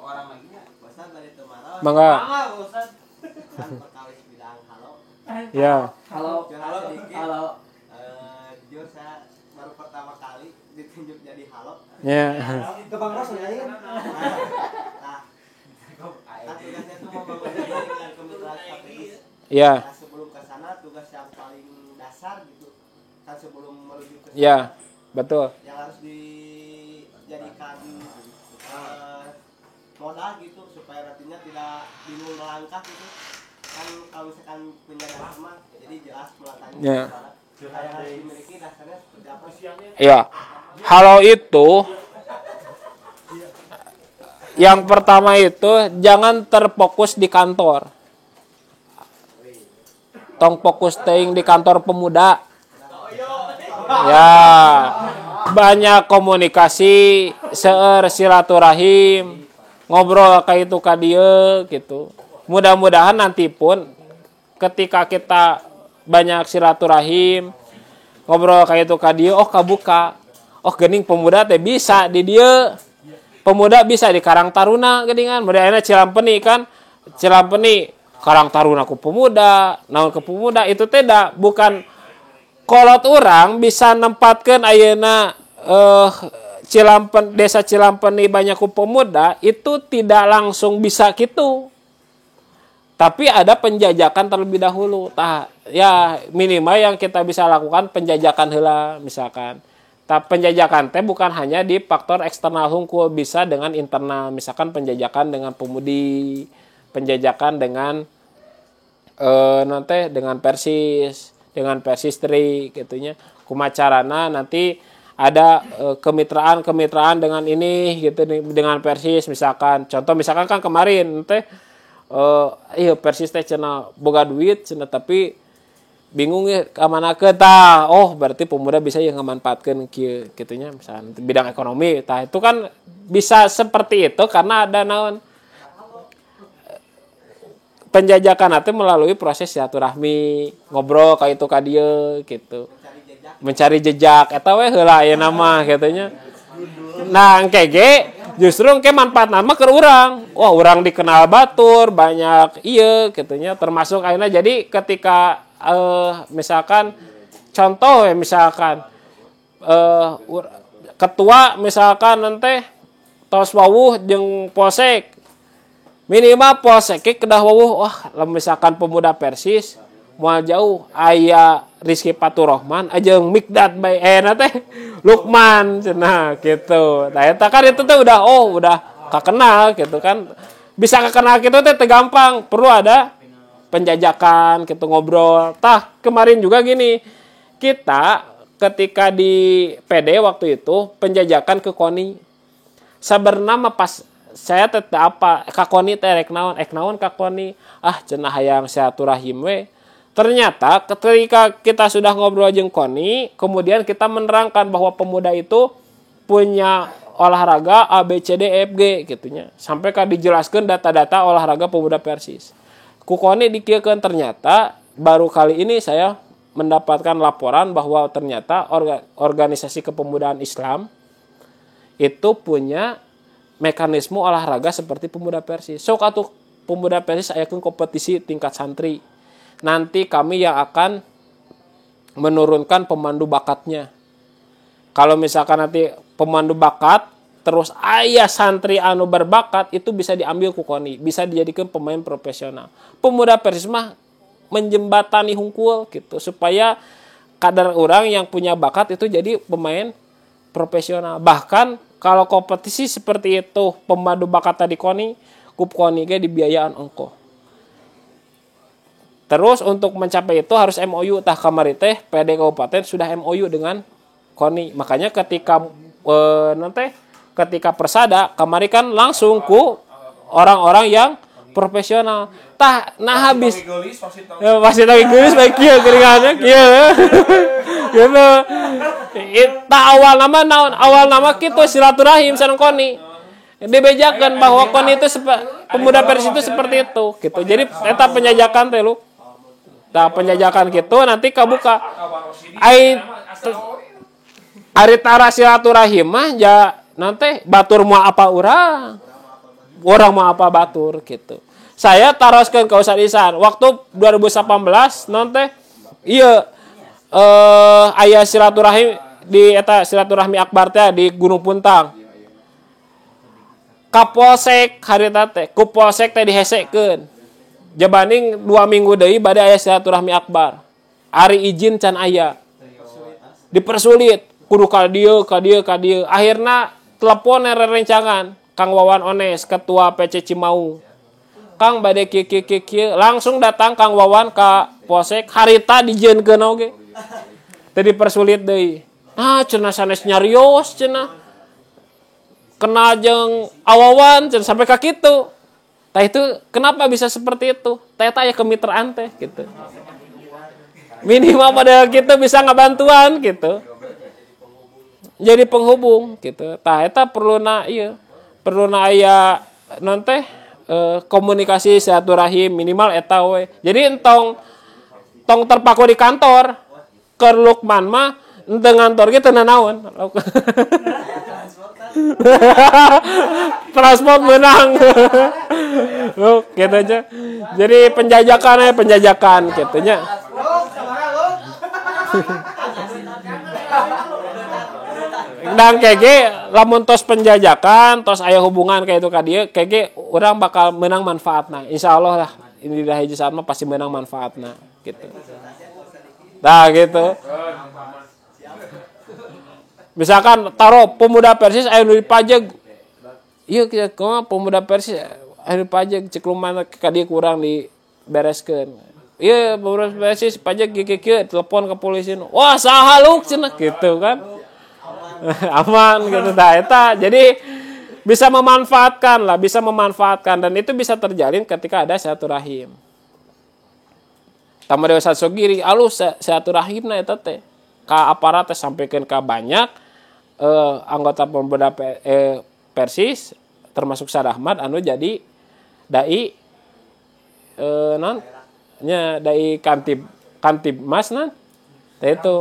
orang lagi ya. Bosan dari Temarau. Mangga. Bosan. Kan perkawis bilang halo. Ya. Halo. Halo. Jujur saya baru pertama kali ditunjuk jadi halo. Ya. Ke Bang Ros ya kan? Nah, tugasnya tuh mau membangun dengan kemitraan strategis. Ya. Nah, sebelum ke sana tugas yang paling dasar gitu. Kan sebelum menuju ke sana. Ya. Betul. Yang harus dijadikan modal gitu supaya nantinya tidak bingung melangkah gitu. Kan kalau misalkan penjaga teman jadi jelas melangkahnya. Ya. Yang harus dimiliki dasarnya seperti apa sih? Ya. Halo itu yang pertama itu jangan terfokus di kantor. Tong fokus teuing di kantor pemuda. Ya. Banyak komunikasi, seueur silaturahim, ngobrol kayak itu ka dieu gitu. Mudah-mudahan nanti pun ketika kita banyak silaturahim, ngobrol kayak itu ka dieu, oh kabuka. Oh geuning pemuda teh bisa di dieu. Pemuda bisa di Karang Taruna geuningan. Modalna Cilampeni kan. Cilampeni Karang Taruna ku pemuda, naon ke pemuda itu teh bukan kolot orang bisa nempatkeun ayeuna Desa Cilampeni banyak ku pemuda itu tidak langsung bisa gitu. Tapi ada penjajakan terlebih dahulu. Tah, ya minimal yang kita bisa lakukan penjajakan heula misalkan. Tapi penjajakan teh bukan hanya di faktor eksternal hungkul, bisa dengan internal. Misalkan penjajakan dengan pemudi, penjajakan dengan nanti dengan Persis, dengan Persistri gitunya. Kumacarana nanti ada kemitraan dengan ini gitu dengan Persis misalkan. Contoh misalkan kan kemarin teh Persis teh cenah boga duit cenah tapi bingung ya kemana ke tah. Oh berarti pemuda bisa yang memanfaatkan kieu gitunya misalnya bidang ekonomi tah itu kan bisa seperti itu karena ada naon penjajakan itu melalui proses silaturahmi ngobrol kayak itu ka dieu gitu mencari jejak eta we heula aya nama gitunya. Nah engke ge justru engke manfaat nama ke urang. Wah urang dikenal batur banyak ieu gitunya termasuk ayeuna jadi ketika misalkan contoh ya misalkan ketua misalkan nanti tos wawuh jeung polsek minimal polsek kedah wawuh wah misalkan pemuda Persis moal jauh aya Rizky Faturrahman jeung Mikdad bae teh Lukman cenah gitu. Nah eta kan itu teh udah kakenal gitu kan. Bisa kakenal gitu teh gampang, perlu ada penjajakan gitu ngobrol. Tah kemarin juga gini. Kita ketika di PD waktu itu penjajakan ke KONI. Sabernama pas saya teh apa ka KONI teh rek naon ka KONI. Ah cenah hayang silaturahim we. Ternyata ketika kita sudah ngobrol jeung KONI, kemudian kita menerangkan bahwa pemuda itu punya olahraga A B C D E F G gitunya. Sampai ka dijelaskeun data-data olahraga pemuda Persis. Ku KONI dikieukeun ternyata baru kali ini saya mendapatkan laporan bahwa ternyata organisasi kepemudaan Islam itu punya mekanisme olahraga seperti pemuda Persis. Sok atuh pemuda Persis ayakeun kompetisi tingkat santri. Nanti kami yang akan menurunkan pemandu bakatnya. Kalau misalkan nanti pemandu bakat terus ayah santri anu berbakat itu bisa diambil ku KONI, bisa dijadikan pemain profesional. Pemuda Persis mah menjembatani hungkul gitu supaya kadar orang yang punya bakat itu jadi pemain profesional. Bahkan kalau kompetisi seperti itu pemandu bakat tadi KONI, kup KONI ge dibiayaan ongkoh. Terus untuk mencapai itu harus MOU tah kamari teh PD kabupaten sudah MOU dengan KONI. Makanya ketika ketika persada kamari kan langsung ku orang-orang yang profesional. Tah nah habis pasti tahu geus baik kieu geuningannya kieu. Gitu. Tah awal nama kitu silaturahim sareng KONI. Dibejakan bahwa KONI itu pemuda Persis itu seperti itu gitu. Jadi eta penjajakan teh lu. Tah penjajakan gitu nanti kabuka. Ari tara silaturahim mah nanti batur mau apa orang mau apa batur gitu. Saya taroskeun ka Ustaz Ihsan waktu 2018 nanti aya silaturahim di eta silaturahmi akbar teh di Gunung Puntang. Kapolsek harita teh ku polsek teh dihesekeun. Jabanding 2 minggu deui bade aya silaturahmi akbar. Ari izin can aya. Dipersulit kudu ka dieu. Akhirna telepon rerencangan Kang Wawan Ones ketua PC Cimaung. Kang bade kieu langsung datang Kang Wawan ka polsek harita dijieunkeun oge. Teu dipersulit deui. Cenah sanes nyarios cenah. Kena jeung awawan cenah sampai ka kitu. Tah itu kenapa bisa seperti itu? Tah aya kemitraan teh gitu. Minimal pada kita bisa ngabantuan gitu. Jadi penghubung gitu. Tah eta perluna aya non teh komunikasi silaturahim minimal eta we. Jadi tong terpaku di kantor ke Lukman mah henteu ngantor ge teu nanaon. Transport menang. Gitu aja. Jadi penjajakan gitu nya. Dan kege lamun tos penjajakan, tos aya hubungan kayak itu ka dieu, kege urang bakal menang manfaatna. Insyaallah lah ini dah hiji saat mah pasti menang manfaatna gitu. Nah gitu. Misalkan taruh pemuda Persis aya nu dipajeg. Ieu kumaha pemuda Persis aya dipajeg cek lumana ka dieu kurang dibereskeun. Ieu pemuda Persis pajeg kieu telepon ke polisi. Wah, saha lu cenah gitu kan. Aman gitu dah eta. Jadi bisa memanfaatkan dan itu bisa terjalin ketika ada silaturahim. Tama Dewa Sogiri alus silaturahimna eta teh. Ka aparat teh sampikeun ka banyak anggota pemuda Persis termasuk Sadahmat anu jadi dai dai Kantibmas nan teh itu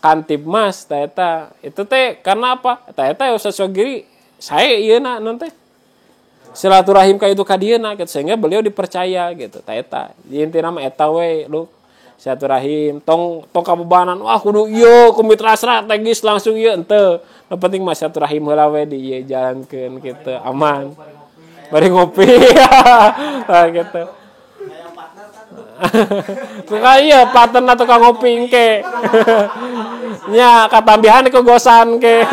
Kantibmas teh eta itu teh karena apa teh eta Ustaz Sogiri saya ieu na non teh silaturahim ka itu ka dieuna gitu sehingga beliau dipercaya gitu teh eta intina mah eta we lu silaturahim tong kabebanan wah kudu ieu komitra strategis langsung ieu henteu nu penting mah silaturahim heula we di ieu jalankeun gitu aman bari ngopi nah gitu tukang iya partner tukang ngopi engke nya katambihan ke gosan ke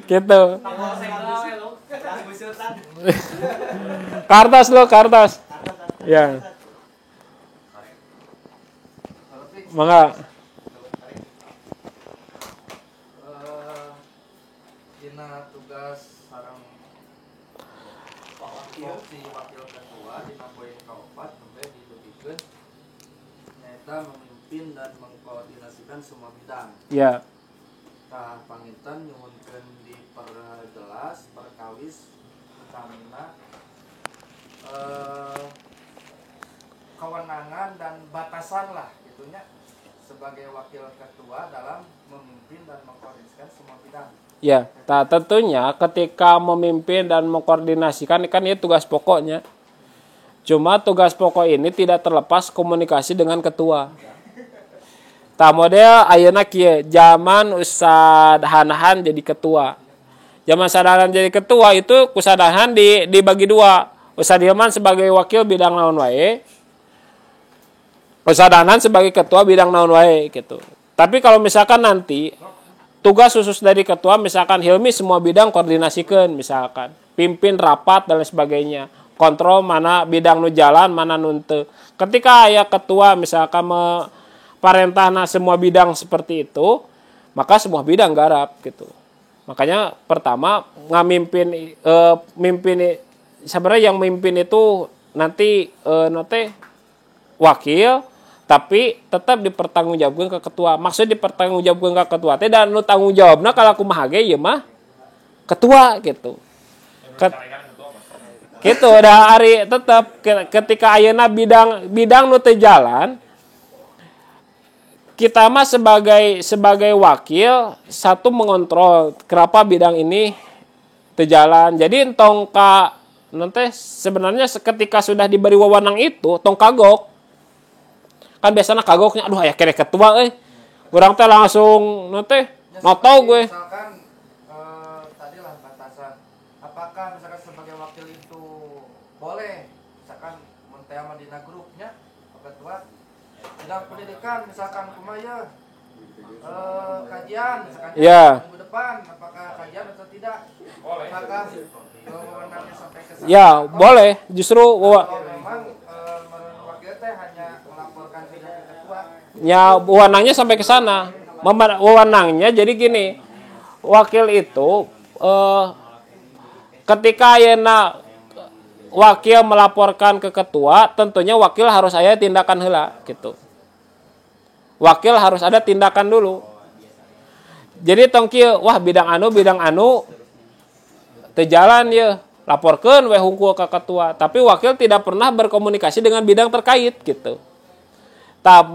gitu kartas ya mangga dina tugas sareng si wakil ketua dina poin kaopat sampai ditutikeun nyaeta memimpin dan mengkoordinasikan semua bidang. Ya. Tah panginten nyuwunkeun diperjelas perkawis utamina kewenangan dan batasan lah gitunya sebagai wakil ketua dalam memimpin dan mengkoordinasikan semua bidang. Ya, tentunya ketika memimpin dan mengkoordinasikan kan itu tugas pokoknya. Cuma tugas pokok ini tidak terlepas komunikasi dengan ketua. Tah model ayeuna kieu, zaman Ustaz Hanahan jadi ketua. Zaman Ustaz Hanahan jadi ketua itu Ustaz Hanahan dibagi dua. Ustaz Hilman sebagai wakil bidang naon wae. Ustaz Hanahan sebagai ketua bidang naon wae gitu. Tapi kalau misalkan nanti tugas khusus dari ketua misalkan Hilmi semua bidang koordinasikeun misalkan. pimpin rapat dan lain sebagainya, kontrol mana bidang nu jalan mana nu teu. Ketika aya ketua misalkan parentahna semua bidang seperti itu, maka semua bidang garap gitu. Makanya pertama ngamimpin sebenarnya yang mimpin itu nanti wakil, tapi tetap dipertanggungjawabkan ke ketua. Maksud dipertanggungjawabkan ke ketua teh dan nu tanggung jawabna kalau kumaha ge ieu mah ketua gitu. Gitu udah hari tetap ketika ayeuna bidang nu teu jalan, kita mah sebagai wakil satu mengontrol kenapa bidang ini teu jalan. Jadi entong ka nanti sebenarnya ketika sudah diberi wewenang itu tong kagok. Kan biasanya kagoknya aduh aya kene ketua urang teh langsung nanti notau gue. Misalkan tadi lah batasan. Apakah misalkan sebagai wakil itu boleh misalkan menteama dina grupnya ketua bidang pendidikan misalkan kumaya kajian misalkan minggu depan apakah kajian atau tidak? Boleh. Apakah wewenangnya sampai ke sana? Ya, boleh. Justru kalau memang wakil teh hanya melaporkan bidang ke ketua. Ya, wewenangnya sampai ke sana. Wewenangnya jadi gini. Wakil itu ketika ayeuna wakil melaporkan ke ketua, tentunya wakil harus aya tindakan heula gitu. Wakil harus ada tindakan dulu. Jadi tong kieu, wah bidang anu teu jalan ye, laporkeun we hungkul ka ketua. Tapi wakil tidak pernah berkomunikasi dengan bidang terkait gitu.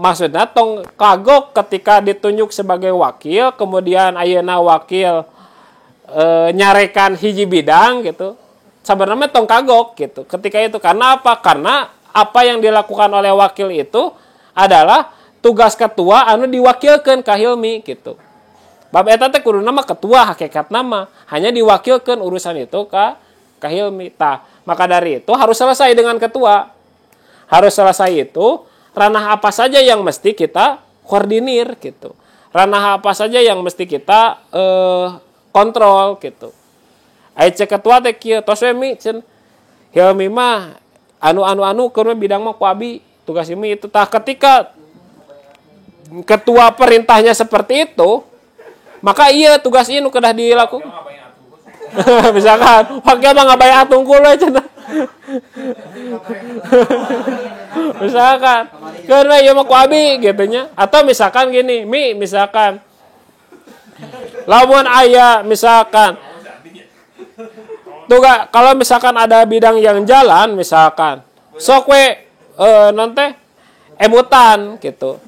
Maksudnya tong kagok ketika ditunjuk sebagai wakil, kemudian ayeuna wakil nyarekan hiji bidang gitu. Sebenarnya tong kagok gitu. Ketika itu karena apa? Karena apa yang dilakukan oleh wakil itu adalah tugas ketua anu diwakilkeun ka Hilmi gitu. Bab eta teh kuduna mah ketua hakikat nama hanya diwakilkeun urusan itu ka Hilmi. Maka dari itu harus selesai dengan ketua. Harus selesai itu ranah apa saja yang mesti kita koordinir gitu. Ranah apa saja yang mesti kita kontrol gitu. Aya cek ketua teh kieu tos we mi cenah. Hilmi mah anu keur bidang mah ku abi. Tugas Hilmi itu ketika ketua perintahnya seperti itu, maka iya tugas ieu nu kedah dilakukan. Misalkan wakil mah ngabaya atungkul we cenah. Misalkan keur ieu mah ku abi gitu nya. Atau misalkan gini, misalkan lamun aya misalkan tugas kalau misalkan ada bidang yang jalan misalkan sok we non teh emutan gitu.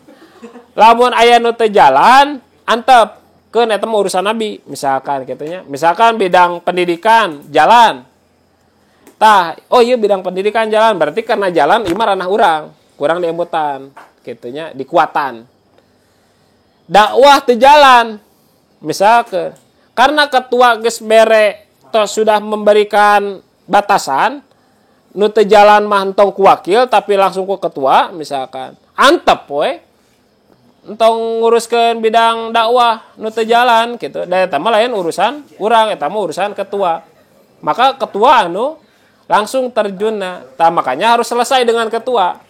Lamun aya nu teu jalan antep keun eta mah urusan nabi misalkan kitu nya. Misalkan bidang pendidikan jalan. Oh iya bidang pendidikan jalan berarti karena jalan ieu mah ranah urang, kurang diemutan kitu nya, dikuatan. Dakwah teu jalan. Misalkan karena ketua geus bere sudah memberikan batasan nu teu jalan mah entong ku wakil tapi langsung ku ketua misalkan. Antep we. Entong nguruskeun bidang dakwah nu teu jalan gitu. Da eta mah lain urusan urang, eta mah urusan ketua. Maka ketua anu langsung terjunna. Makanya harus selesai dengan ketua.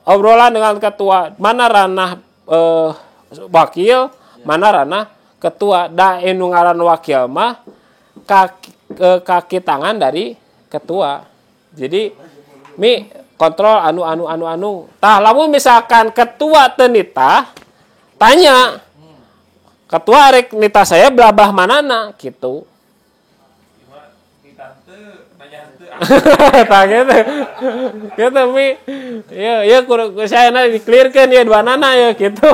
Obrolan dengan ketua, mana ranah wakil, mana ranah ketua. Da anu ngaran wakil mah kaki tangan dari ketua. Jadi kontrol anu. Lamun misalkan ketua teu nitah, tanya. Ketua arek nitah saya belah manana gitu. Tah gitu. Gitu mi. Ya saya di-clearkeun ya dua nana ya gitu.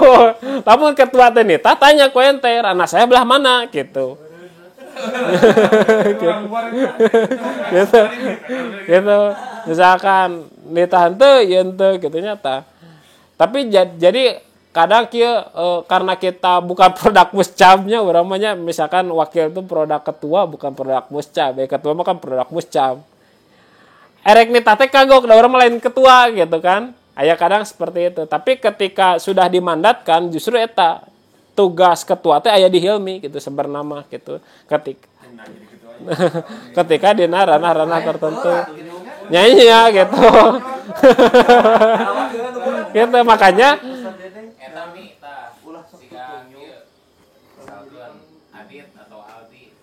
Lamun ketua teu nitah, tanya ku ente, ranah saya belah mana gitu. gitu misalkan ditahan teu ieu teu kitu nya tah. Tapi jadi kadang kieu karena kita bukan produk muscabnya urang mah nya misalkan wakil itu produk ketua bukan produk muscab. Ketua mah kan produk muscab. Erek nitah teh kagok da urang mah lain ketua gitu kan. Aya kadang seperti itu. Tapi ketika sudah dimandatkan justru eta tugas ketua teh aya di Hilmi gitu sebenarnya gitu. Nah, jadi gitu aja. Ketika dina ranah-ranah tertentu nyanyi ya gitu. Gitu makanya Eta mi tah siga ieu misalkan Adit atau Aldi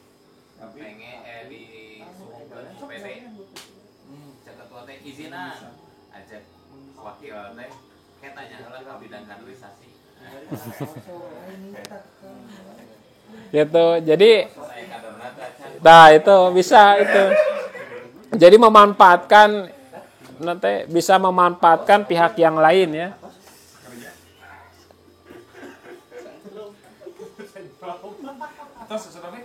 pengen disuguhkeun SPD cek ketua teh izinan ajak wakil teh ketanya heula ka bidang kaderisasi gitu. Jadi saya kaderna teh nah itu bisa itu. Jadi memanfaatkan nanti bisa memanfaatkan pihak yang lain ya. Terus sesuatu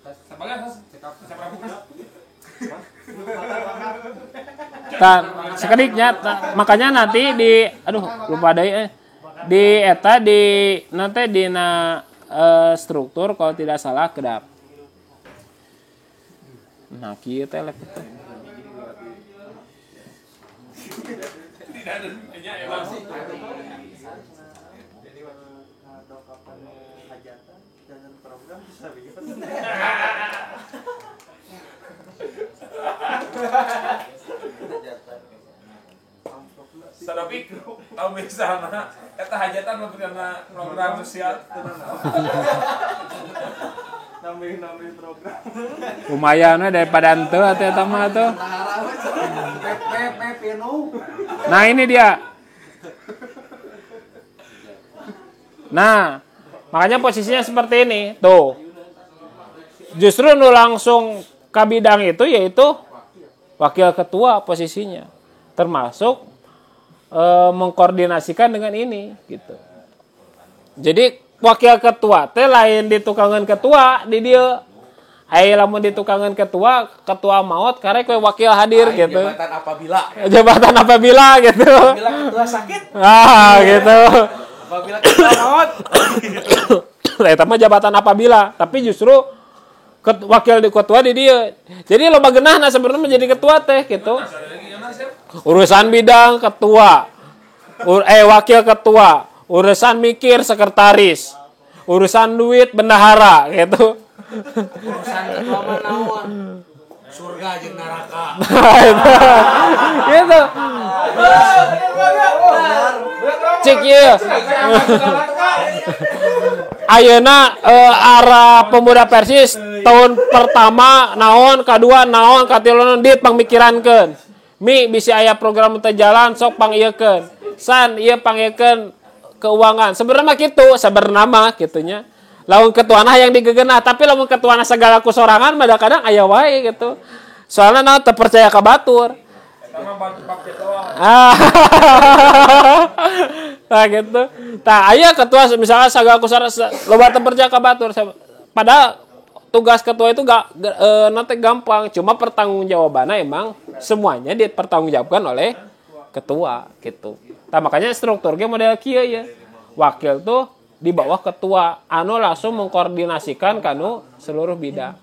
sebagai siapa bukan? Nah, sekediknya makanya nanti di lupa deui di eta di nanti dina struktur kalau tidak salah kedap. Nah, kieu teh lek kitu. Tidak ada hanya emang sih. Jadi dokapan hajatan dan program bisa bikin. Sadapi tahu misalnya eta hajatan memberikan program sosial. Nambahin program. Lumayan we daripada henteu atuh eta mah tuh. Nah, ini dia. Nah, makanya posisinya seperti ini. Tuh. Justru nu langsung ke bidang itu yaitu wakil ketua posisinya. Termasuk mengkoordinasikan dengan ini gitu. Jadi wakil ketua teh lain di tukangan ketua di dia. Ai lamun di tukangan ketua maot karek we wakil hadir gitu. Jabatan apabila gitu. Apabila ketua sakit, Gitu. apabila ketua maut. Eta mah jabatan apabila, tapi justru wakil di ketua di dia. Jadi loba geunahna sebenarnya menjadi ketua teh gitu. Urusan bidang ketua. Wakil ketua. Urusan mikir sekretaris. Urusan duit bendahara gitu. Urusan ketua mah naon? Surga jeung neraka. Gitu. Cek ieu. Ayeuna arah pemuda Persis tahun pertama naon, kadua naon, katilu dit pangmikirankeun. Mi bisi aya program teh jalan sok pangiekeun. San ieu pangiekeun keuangan. Sebenarnya kitu, sebenarnya mah kitunya. Lamun ketuana yang digegenah, tapi lamun ketuana segala kusorangan mah kadang aya wae gitu. Soalnya naon teu percaya ka batur. Nah gitu. Tah aya ketua misalnya sagala kusorangan loba teu percaya ka batur. Padahal tugas ketua itu nanti gampang, cuma pertanggungjawabannya emang semuanya dipertanggungjawabkan oleh ketua gitu. Nah, makanya strukturnya model kieu ya. Wakil tuh di bawah ketua anu langsung mengkoordinasikan kanu seluruh bidang.